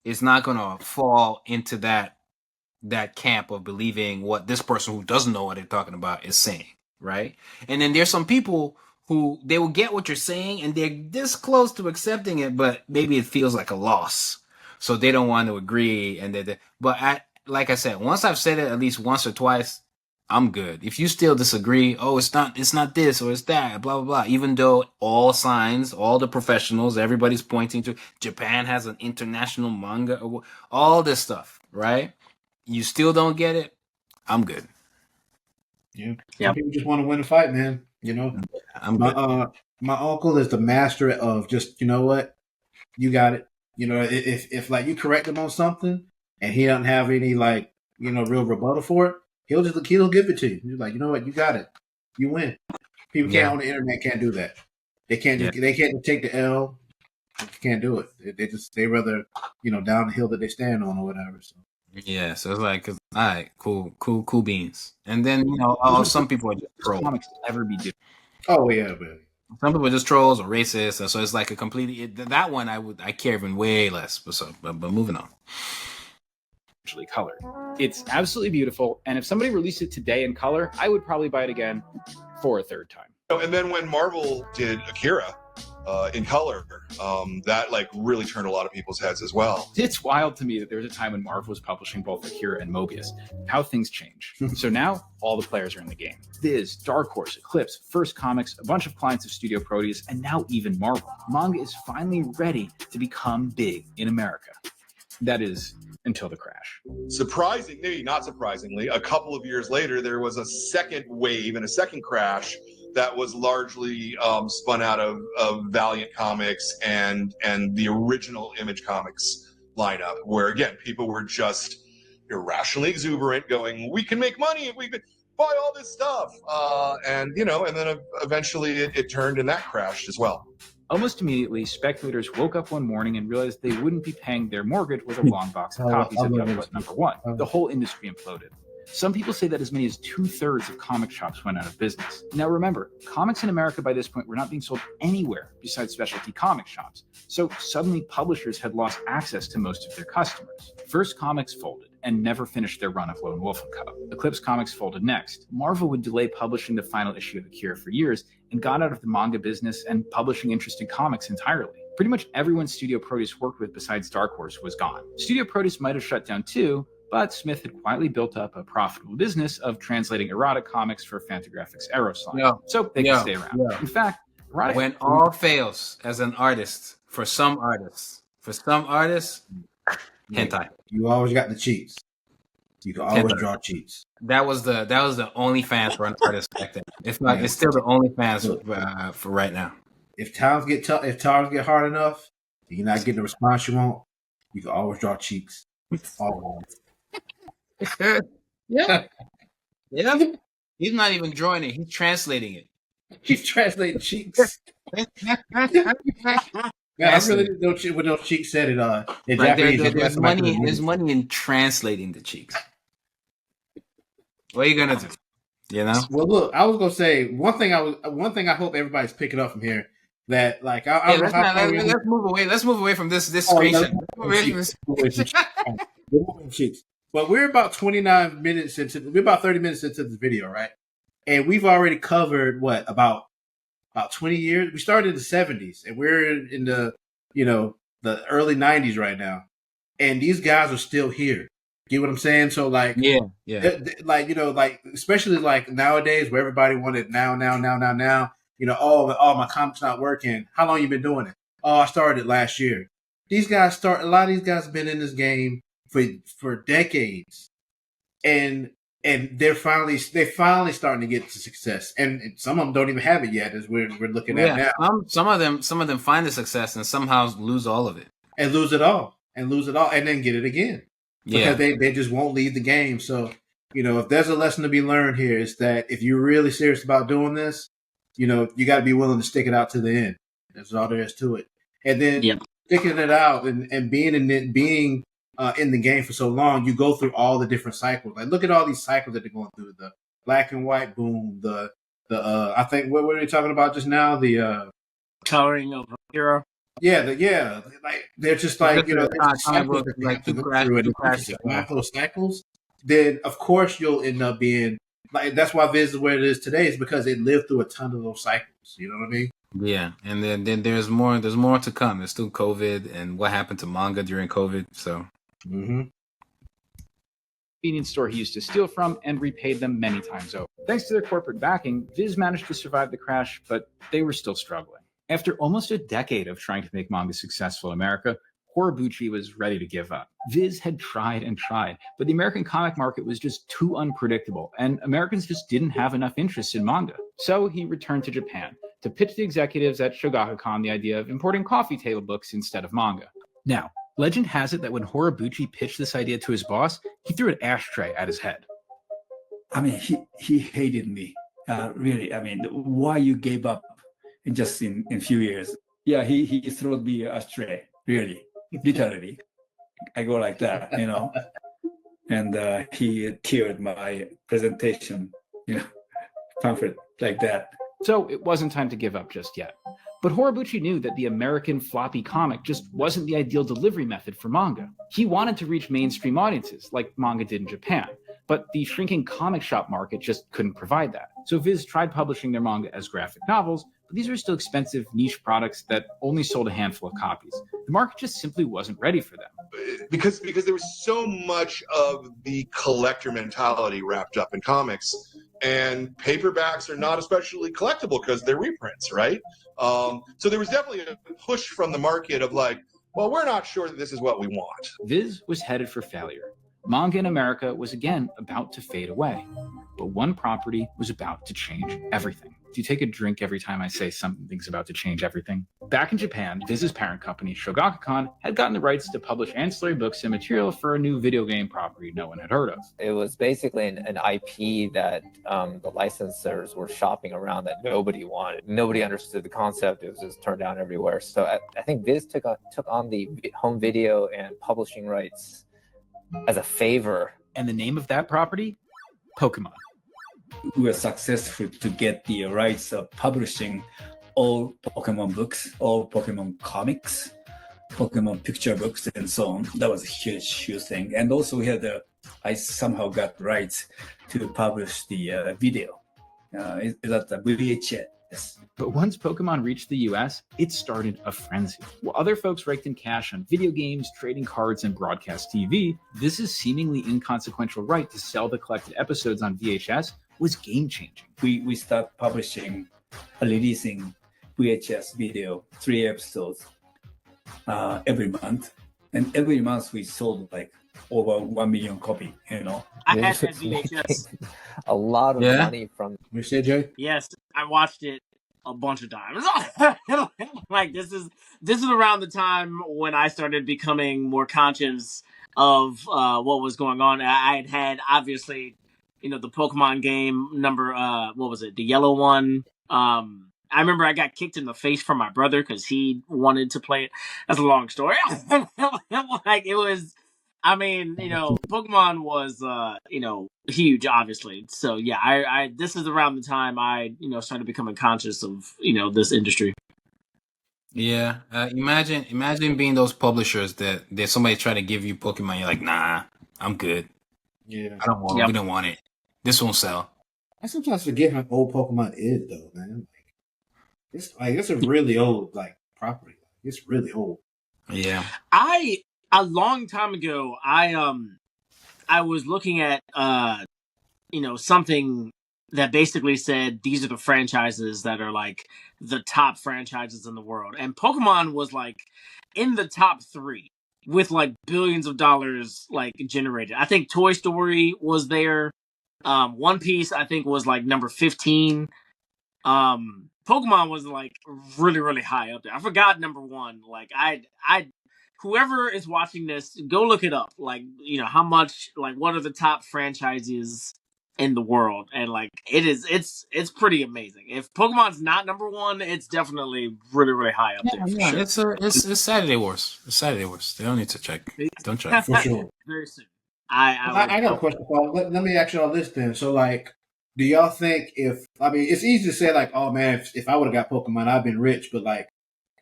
Speaker 2: is not going to fall into that camp of believing what this person who doesn't know what they're talking about is saying, right? And then there's some people who they will get what you're saying and they're this close to accepting it, but maybe it feels like a loss. So they don't want to agree, but like I said, once I've said it at least once or twice, I'm good. If you still disagree, oh, it's not this or it's that, blah blah blah. Even though all signs, all the professionals, everybody's pointing to Japan has an international manga, all this stuff, right? You still don't get it, I'm good.
Speaker 1: Yeah. Some people just want to win a fight, man.
Speaker 2: I'm good.
Speaker 1: My uncle is the master of just, you know what, you got it. If like you correct him on something and he doesn't have any like, real rebuttal for it, he'll give it to you. He's like, you know what, you got it. You win. People can't on the internet can't do that. They can't they can't take the L. They can't do it. They rather, down the hill that they stand on or whatever. So
Speaker 2: yeah, so it's like, all right, cool beans. And then some people are just trolls.
Speaker 4: Comics ever be different.
Speaker 1: Oh yeah, baby.
Speaker 2: Some people are just trolls or racist, and so it's like a completely that one I care even way less. But moving on.
Speaker 4: Actually, color. It's absolutely beautiful, and if somebody released it today in color, I would probably buy it again for a third time.
Speaker 11: And then when Marvel did Akira in color, that like really turned a lot of people's heads as well.
Speaker 4: It's wild to me that there was a time when Marvel was publishing both Akira and Mobius. How things change. So now all the players are in the game. Viz, Dark Horse, Eclipse, First Comics, a bunch of clients of Studio Proteus, and now even Marvel. Manga is finally ready to become big in America. That is, until the crash.
Speaker 11: Maybe not surprisingly, a couple of years later, there was a second wave and a second crash that was largely spun out of Valiant Comics and the original Image Comics lineup, where again people were just irrationally exuberant, going, "We can make money if we could buy all this stuff," and then eventually it turned and that crashed as well.
Speaker 4: Almost immediately, speculators woke up one morning and realized they wouldn't be paying their mortgage with a long box of copies of Youngblood #1. The whole industry imploded. Some people say that as many as 2/3 of comic shops went out of business. Now remember, comics in America by this point were not being sold anywhere besides specialty comic shops, so suddenly publishers had lost access to most of their customers. First, Comics folded and never finished their run of Lone Wolf and Co. Eclipse Comics folded next. Marvel would delay publishing the final issue of Akira for years and got out of the manga business and publishing interesting comics entirely. Pretty much everyone Studio Produce worked with besides Dark Horse was gone. Studio Produce might have shut down too, but Smith had quietly built up a profitable business of translating erotic comics for Fantagraphics Eros line, so they could stay around. In fact, erotic...
Speaker 2: When all fails as an artist, for some artists, hentai.
Speaker 1: You always got the cheats. You can always draw cheats.
Speaker 2: That was the only fans for an artist back then. If not, it's still the only fans for right now.
Speaker 1: If times get tough, if times get hard enough, and you're not getting the response you want, you can always draw cheeks. Always.
Speaker 2: Yeah. He's not even drawing it; he's translating it.
Speaker 1: He's translating cheeks. Yeah, I really didn't know what those cheeks said it on.
Speaker 2: There's money in translating the cheeks. What are you gonna do? You know.
Speaker 1: Well, look, I was gonna say one thing I hope everybody's picking up from here, that like
Speaker 2: let's move away. Let's move away from this screenshot.
Speaker 1: But we're about 30 minutes into this video, right? And we've already covered about 20 years. We started in the 70s, and we're in the the early 90s right now, and these guys are still here. Get what I'm saying? So like, especially like nowadays, where everybody wanted now. Oh, my comic's not working. How long you been doing it? Oh, I started last year. A lot of these guys have been in this game for decades, and they're finally starting to get to success, and some of them don't even have it yet, as we're looking at now.
Speaker 2: Some of them find the success and somehow lose all of it,
Speaker 1: and lose it all, and then get it again. Because they just won't leave the game. So, if there's a lesson to be learned here, is that if you're really serious about doing this, you got to be willing to stick it out to the end. That's all there is to it. And then sticking it out and being in the game for so long, you go through all the different cycles. Like, look at all these cycles that they're going through. The black and white boom. I think what were we talking about just now? The
Speaker 3: coloring of hero.
Speaker 1: Like they're just like cycles those cycles. Then of course you'll end up being like, that's why Viz is where it is today, is because it lived through a ton of those cycles. You know what I mean?
Speaker 2: Yeah, and then there's more to come. There's still COVID and what happened to manga during COVID. So,
Speaker 4: convenience store he used to steal from and repaid them many times over. Thanks to their corporate backing, Viz managed to survive the crash, but they were still struggling. After almost a decade of trying to make manga successful in America, Horobuchi was ready to give up. Viz had tried and tried, but the American comic market was just too unpredictable, and Americans just didn't have enough interest in manga. So he returned to Japan to pitch the executives at Shogakukan the idea of importing coffee table books instead of manga. Now, legend has it that when Horobuchi pitched this idea to his boss, he threw an ashtray at his head.
Speaker 8: I mean, he hated me, really. I mean, why you gave up just in a few years? Yeah, he threw me a ashtray, really, literally. I go like that, and he killed my presentation, pamphlet like that.
Speaker 4: So it wasn't time to give up just yet. But Horobuchi knew that the American floppy comic just wasn't the ideal delivery method for manga. He wanted to reach mainstream audiences, like manga did in Japan, but the shrinking comic shop market just couldn't provide that. So Viz tried publishing their manga as graphic novels, but these were still expensive niche products that only sold a handful of copies. The market just simply wasn't ready for them.
Speaker 11: Because there was so much of the collector mentality wrapped up in comics, and paperbacks are not especially collectible because they're reprints, right? So there was definitely a push from the market of like, well, we're not sure that this is what we want.
Speaker 4: Viz was headed for failure. Manga in America was again about to fade away. But one property was about to change everything. Do you take a drink every time I say something's about to change everything? Back in Japan, Viz's parent company, Shogakukan, had gotten the rights to publish ancillary books and material for a new video game property no one had heard of.
Speaker 10: It was basically an IP that the licensors were shopping around that nobody wanted. Nobody understood the concept. It was just turned down everywhere. So I think Viz took on the home video and publishing rights as a favor.
Speaker 4: And the name of that property? Pokemon.
Speaker 8: We were successful to get the rights of publishing all Pokemon books, all Pokemon comics, Pokemon picture books, and so on. That was a huge thing. And also we had I somehow got rights to publish the video. That's a VHS.
Speaker 4: But once Pokemon reached the US, it started a frenzy. While other folks raked in cash on video games, trading cards, and broadcast TV, Viz's seemingly inconsequential right to sell the collected episodes on VHS was game-changing.
Speaker 8: We start publishing, releasing VHS video, 3 episodes every month. And every month we sold like over 1 million copy,
Speaker 3: I had that VHS.
Speaker 10: A lot of money from...
Speaker 1: You say, Jay?
Speaker 3: Yes, I watched it a bunch of times. Like this is around the time when I started becoming more conscious of what was going on. I had obviously, the Pokemon game number, what was it? The yellow one. I remember I got kicked in the face from my brother because he wanted to play it. That's a long story. Like it was, Pokemon was, huge, obviously. So yeah, I this is around the time I, started becoming conscious of, this industry.
Speaker 2: Yeah, imagine being those publishers that somebody try to give you Pokemon, you're like, nah, I'm good.
Speaker 1: Yeah,
Speaker 2: I don't want it. We don't want it. This won't sell.
Speaker 1: I sometimes forget how old Pokemon is, though, man. It's a really old property. It's really old.
Speaker 2: Yeah.
Speaker 3: A long time ago, I was looking at something that basically said these are the franchises that are like the top franchises in the world, and Pokemon was like in the top 3 with like billions of dollars generated. I think Toy Story was there. One Piece I think was like number 15. Pokemon was like really, really high up there. I forgot number 1. Like whoever is watching this, go look it up. Like, how much, what are the top franchises in the world? And it's pretty amazing. If Pokemon's not number 1, it's definitely really, really high up there.
Speaker 2: Yeah, sure. It's Saturday Wars. It's Saturday Wars. They don't need to check. Don't check.
Speaker 1: For sure.
Speaker 3: Very soon.
Speaker 1: I got a question, Paul. Let me ask you all this then. So, do y'all think it's easy to say oh man, if I would have got Pokemon, I'd been rich, but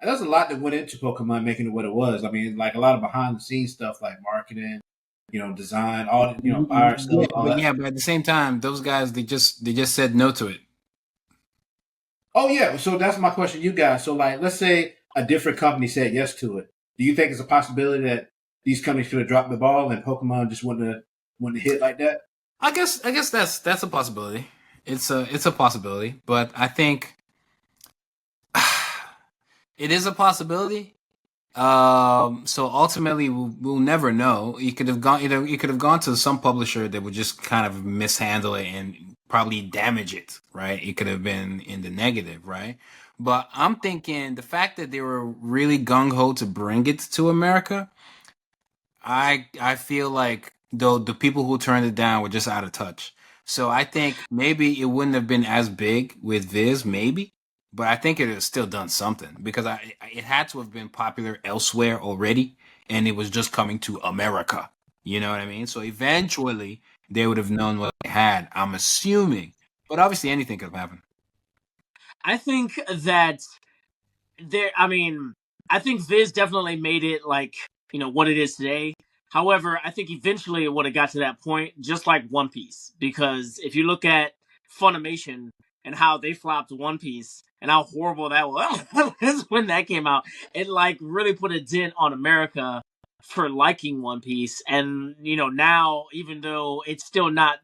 Speaker 1: there's a lot that went into Pokemon making it what it was. I mean, a lot of behind the scenes stuff like marketing, design, all art stuff.
Speaker 2: But at the same time, those guys they just said no to it.
Speaker 1: Oh yeah, so that's my question to you guys. So let's say a different company said yes to it. Do you think it's a possibility that these companies could have dropped the ball and Pokemon just wouldn't have hit like that?
Speaker 2: I guess that's a possibility. It's a possibility, but I think it is a possibility. So ultimately, we'll never know. You could have gone to some publisher that would just kind of mishandle it and probably damage it, right? It could have been in the negative, right? But I'm thinking the fact that they were really gung ho to bring it to America, I feel like the people who turned it down were just out of touch. So I think maybe it wouldn't have been as big with Viz, maybe. But I think it has still done something because it had to have been popular elsewhere already, and it was just coming to America. You know what I mean? So eventually they would have known what they had, I'm assuming. But obviously anything could have happened.
Speaker 3: I think that I think Viz definitely made it what it is today. However, I think eventually it would have got to that point, just like One Piece. Because if you look at Funimation and how they flopped One Piece and how horrible that was when that came out, it really put a dent on America for liking One Piece. And, now, even though it's still not,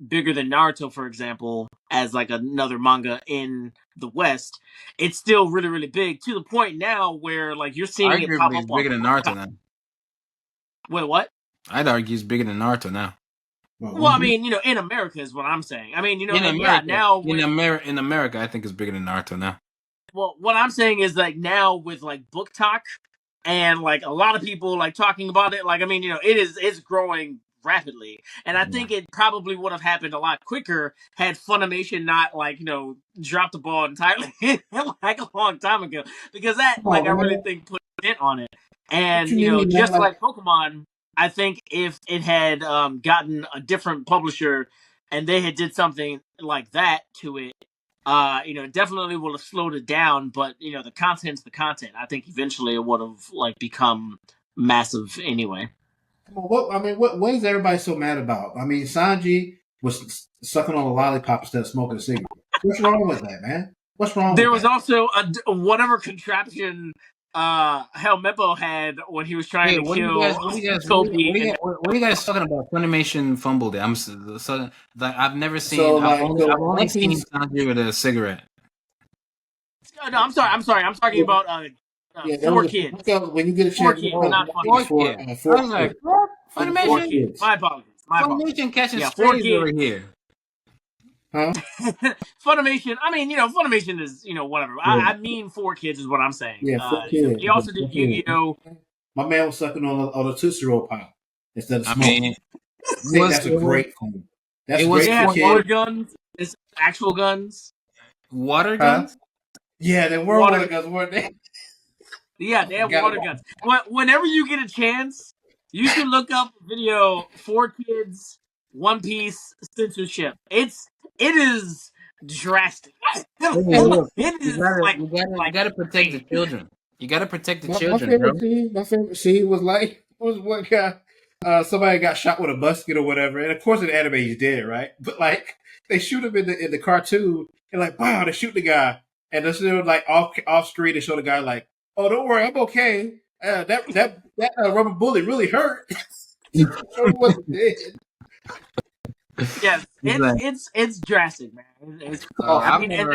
Speaker 3: bigger than Naruto, for example, as like another manga in the West, it's still really, really big to the point now where like you're seeing it pop
Speaker 2: Arguably,
Speaker 3: up
Speaker 2: it's
Speaker 3: on
Speaker 2: bigger than Naruto now.
Speaker 3: Wait, what?
Speaker 2: I'd argue it's bigger than Naruto now.
Speaker 3: Well, I mean, in America is what I'm saying. I mean,
Speaker 2: In
Speaker 3: and
Speaker 2: America,
Speaker 3: now
Speaker 2: in America, I think it's bigger than Naruto now.
Speaker 3: Well, what I'm saying is like now with like book talk and like a lot of people like talking about it, like I mean, it's growing rapidly, and I think it probably would have happened a lot quicker had Funimation not like dropped the ball entirely like a long time ago, because that like I really think put a dent on it. And just like Pokemon, I think if it had gotten a different publisher and they had did something like that to it, definitely would have slowed it down. But the content's the content. I think eventually it would have like become massive anyway.
Speaker 1: Well, what is everybody so mad about? I mean, Sanji was sucking on a lollipop instead of smoking a cigarette. What's wrong with that, man? What's wrong?
Speaker 3: There
Speaker 1: with
Speaker 3: was
Speaker 1: that?
Speaker 3: also whatever contraption Helmeppo had when he was trying to kill Toby.
Speaker 2: What are you guys talking about? Funimation fumbled it. I'm so like I've never seen.
Speaker 1: So,
Speaker 2: I've
Speaker 1: like,
Speaker 2: only seen Sanji with a cigarette.
Speaker 3: No, I'm sorry. I'm talking about 4 kids.
Speaker 1: When you get a chance,
Speaker 3: 4 kids, not Funimation.
Speaker 1: Four kids.
Speaker 2: Funimation.
Speaker 3: 4 kids. My apologies.
Speaker 2: Funimation catching
Speaker 3: 4
Speaker 2: strays
Speaker 3: kids
Speaker 2: over here.
Speaker 1: Huh?
Speaker 3: Funimation. I mean, Funimation is whatever.
Speaker 1: Yeah.
Speaker 3: I mean, 4 kids is what I'm saying.
Speaker 1: Yeah, 4 kids.
Speaker 3: He also did Yu-Gi-Oh.
Speaker 1: My man was sucking on a Tootsie Roll pop instead of
Speaker 2: I
Speaker 1: smoking.
Speaker 2: mean,
Speaker 1: that's a great thing. That's
Speaker 2: it
Speaker 1: great
Speaker 3: They
Speaker 1: for
Speaker 3: had water
Speaker 1: kids.
Speaker 3: guns. It's actual guns.
Speaker 2: Water guns?
Speaker 1: Yeah, they were water guns, weren't they?
Speaker 3: Yeah, they have water guns. Whenever you get a chance, you should look up video 4 kids, One Piece censorship. It is drastic. It is
Speaker 2: you gotta protect the children. You gotta protect the children,
Speaker 1: my favorite scene was one guy. Somebody got shot with a musket or whatever, and of course in anime he's dead, right? But like they shoot him in the cartoon, and like wow, they shoot the guy, and then like off screen they show the guy like, oh don't worry, I'm okay. That rubber bullet really hurt. He wasn't dead.
Speaker 3: Yes, it's drastic, man.
Speaker 2: I've never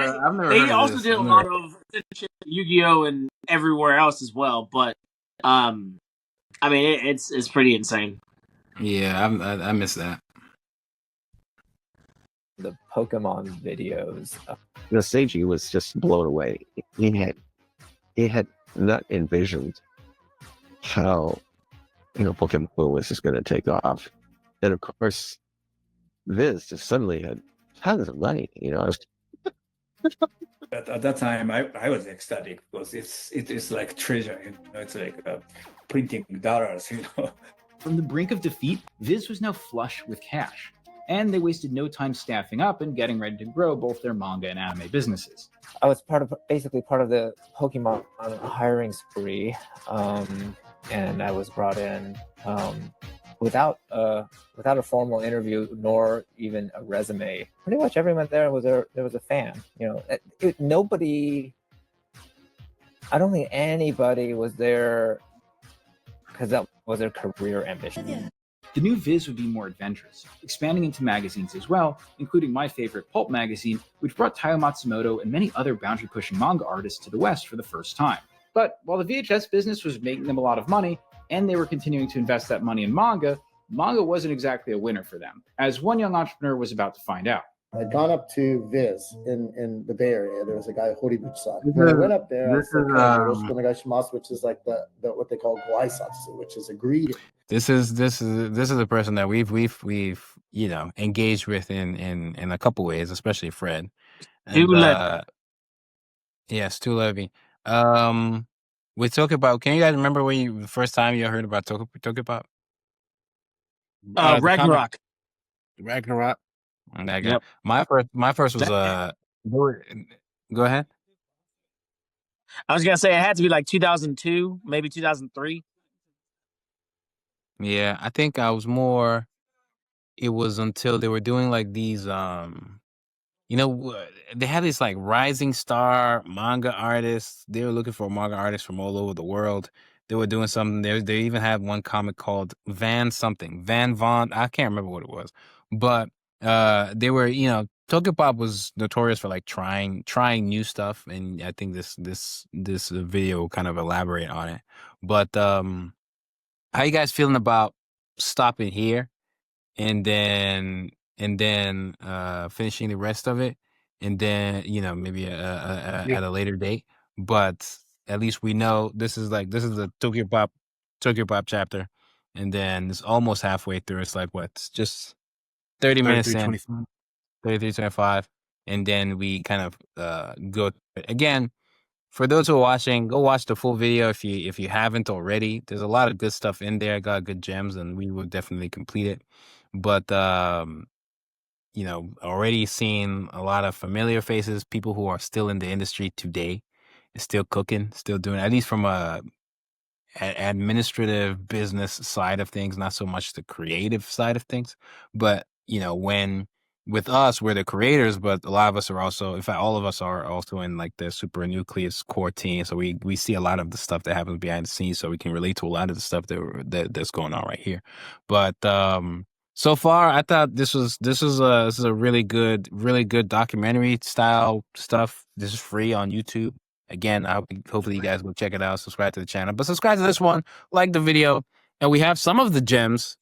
Speaker 3: they
Speaker 2: heard of
Speaker 3: also
Speaker 2: this.
Speaker 3: did a lot of censorship in Yu-Gi-Oh and everywhere else as well. But I mean, it's pretty insane.
Speaker 2: Yeah, I miss that.
Speaker 10: The Pokemon videos.
Speaker 9: Seiji was just blown away. He had not envisioned how Pokemon was just going to take off, and of course, Viz just suddenly had tons of money.
Speaker 8: At that time, I was ecstatic because it is like treasure. It's like printing dollars.
Speaker 4: From the brink of defeat, Viz was now flush with cash, and they wasted no time staffing up and getting ready to grow both their manga and anime businesses.
Speaker 10: I was basically part of the Pokemon hiring spree, and I was brought in without a formal interview nor even a resume. Pretty much everyone there was a fan. Nobody. I don't think anybody was there because that was their career ambition.
Speaker 4: The new Viz would be more adventurous, expanding into magazines as well, including my favorite Pulp magazine, which brought Taiyo Matsumoto and many other boundary-pushing manga artists to the West for the first time. But while the VHS business was making them a lot of money, and they were continuing to invest that money in manga wasn't exactly a winner for them, as one young entrepreneur was about to find out.
Speaker 13: I'd gone up to Viz in the Bay Area. There was a guy, Horibuchi-san. When I went up there, I was like, which is like the what they call guaisatsu, which is a greeting.
Speaker 2: This is a person that we've engaged with in a couple ways, especially Fred. And, yes, Stu Levy. We talk about. Can you guys remember the first time you heard about Tokyopop?
Speaker 3: Ragnarok.
Speaker 2: Ragnarok. That guy.
Speaker 3: Yep.
Speaker 2: My first was Go ahead.
Speaker 3: I was gonna say it had to be like 2002, maybe 2003.
Speaker 2: Yeah, I think I was more. It was until they were doing like these. They had these like rising star manga artists. They were looking for manga artists from all over the world. They were doing something. They even had one comic called Van something. Van Von. I can't remember what it was. But they were, Tokyo Pop was notorious for like trying new stuff, and I think this video will kind of elaborate on it. But how you guys feeling about stopping here and then finishing the rest of it, and then maybe at a later date? But at least we know this is the Tokyo Pop chapter, and then it's almost halfway through. It's like what? It's just 30 minutes in. 33:25, and then we kind of go again. For those who are watching, go watch the full video if you haven't already. There's a lot of good stuff in there. Got good gems, and we will definitely complete it. But already seeing a lot of familiar faces, people who are still in the industry today, still cooking, still doing, at least from a administrative business side of things, not so much the creative side of things. But when with us, we're the creators, but a lot of us are also, in fact, all of us are also in like the super nucleus core team. So we see a lot of the stuff that happens behind the scenes, so we can relate to a lot of the stuff that's going on right here. But so far, I thought this is a really good documentary style stuff. This is free on YouTube. Again, hopefully you guys will check it out, subscribe to the channel. But subscribe to this one, like the video, and we have some of the gems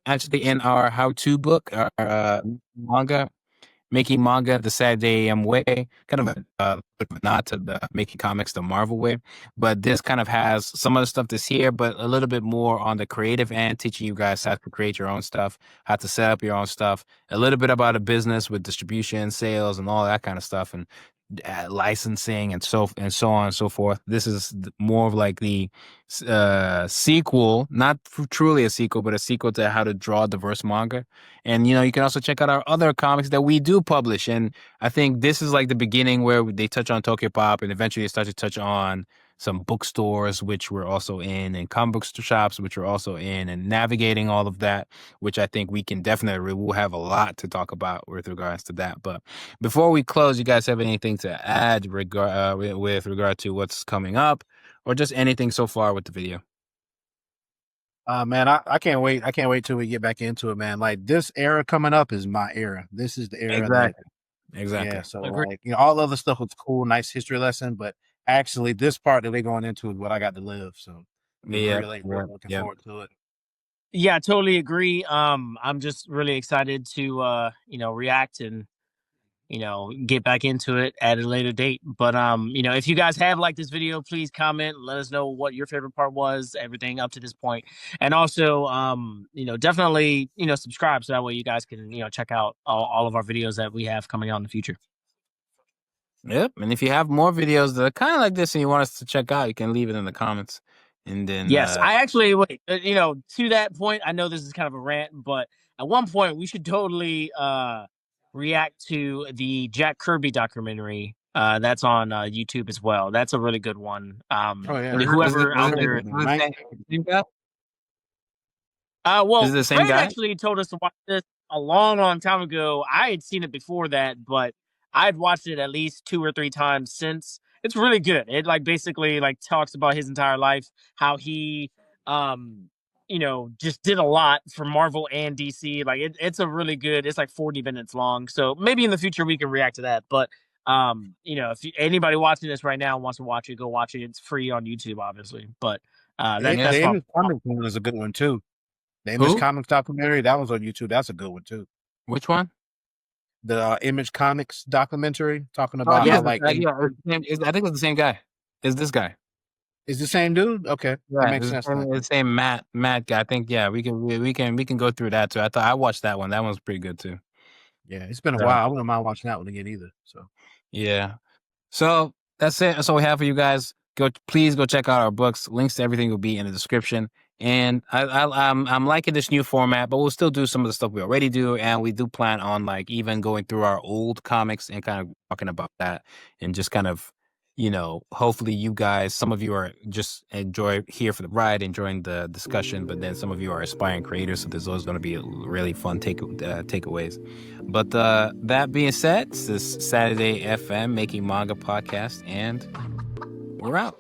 Speaker 2: actually in our how-to book, our manga, Making Manga the Saturday AM way, kind of a nod to the Making Comics the Marvel way. But this kind of has some of the stuff that's here, but a little bit more on the creative end, teaching you guys how to create your own stuff, how to set up your own stuff, a little bit about a business with distribution, sales, and all that kind of stuff, and licensing and so on and so forth. This is more of like the sequel, not truly a sequel, but a sequel to how to draw diverse manga. And you can also check out our other comics that we do publish. And I think this is like the beginning where they touch on Tokyo Pop, and eventually they start to touch on some bookstores, which we're also in, and comic book shops, which we're also in, and navigating all of that, which I think we can definitely, we'll have a lot to talk about with regards to that. But before we close, you guys have anything to add with regard to what's coming up, or just anything so far with the video?
Speaker 1: Man, I can't wait. I can't wait till we get back into it, man. Like this era coming up is my era. This is the era.
Speaker 2: Exactly.
Speaker 1: Yeah. So like, all other stuff was cool, nice history lesson, but actually this part that they're going into is what I got to live. So really looking forward to it.
Speaker 3: Yeah, I totally agree. I'm just really excited to react and get back into it at a later date. But if you guys have liked this video, please comment, let us know what your favorite part was, everything up to this point. And also definitely subscribe, so that way you guys can check out all of our videos that we have coming out in the future.
Speaker 2: Yep. And if you have more videos that are kind of like this and you want us to check out, you can leave it in the comments. And then
Speaker 3: yes, I actually wait. To that point, I know this is kind of a rant, but at one point we should totally react to the Jack Kirby documentary. That's on YouTube as well. That's a really good one. Whoever out there. Well,
Speaker 2: is it the same
Speaker 3: Fred
Speaker 2: guy?
Speaker 3: actually told us to watch this a long time ago. I had seen it before that, but I'd watched it at least 2 or 3 times since. It's really good. It basically talks about his entire life, how he just did a lot for Marvel and DC. It's a really good. It's like 40 minutes long. So maybe in the future we can react to that. But if anybody watching this right now wants to watch it, go watch it. It's free on YouTube, obviously. But
Speaker 1: the Image Comics one is a good one too. The Image Comics documentary, that was on YouTube. That's a good one too.
Speaker 2: Which one?
Speaker 1: The Image Comics documentary, talking about
Speaker 2: I think it's the same guy. Is this guy?
Speaker 1: Is the same dude? Okay, that makes sense.
Speaker 2: The same Matt guy. I think we can go through that too. I watched that one. That one's pretty good too.
Speaker 1: Yeah, it's been a while. I wouldn't mind watching that one again either. So
Speaker 2: yeah. So that's it. That's all we have for you guys. Please go check out our books. Links to everything will be in the description. And I'm liking this new format, but we'll still do some of the stuff we already do, and we do plan on even going through our old comics and kind of talking about that, and just kind of hopefully you guys, some of you are just here for the ride, enjoying the discussion, but then some of you are aspiring creators, so there's always going to be really fun takeaways. But that being said, it's this Saturday FM Making Manga podcast, and we're out.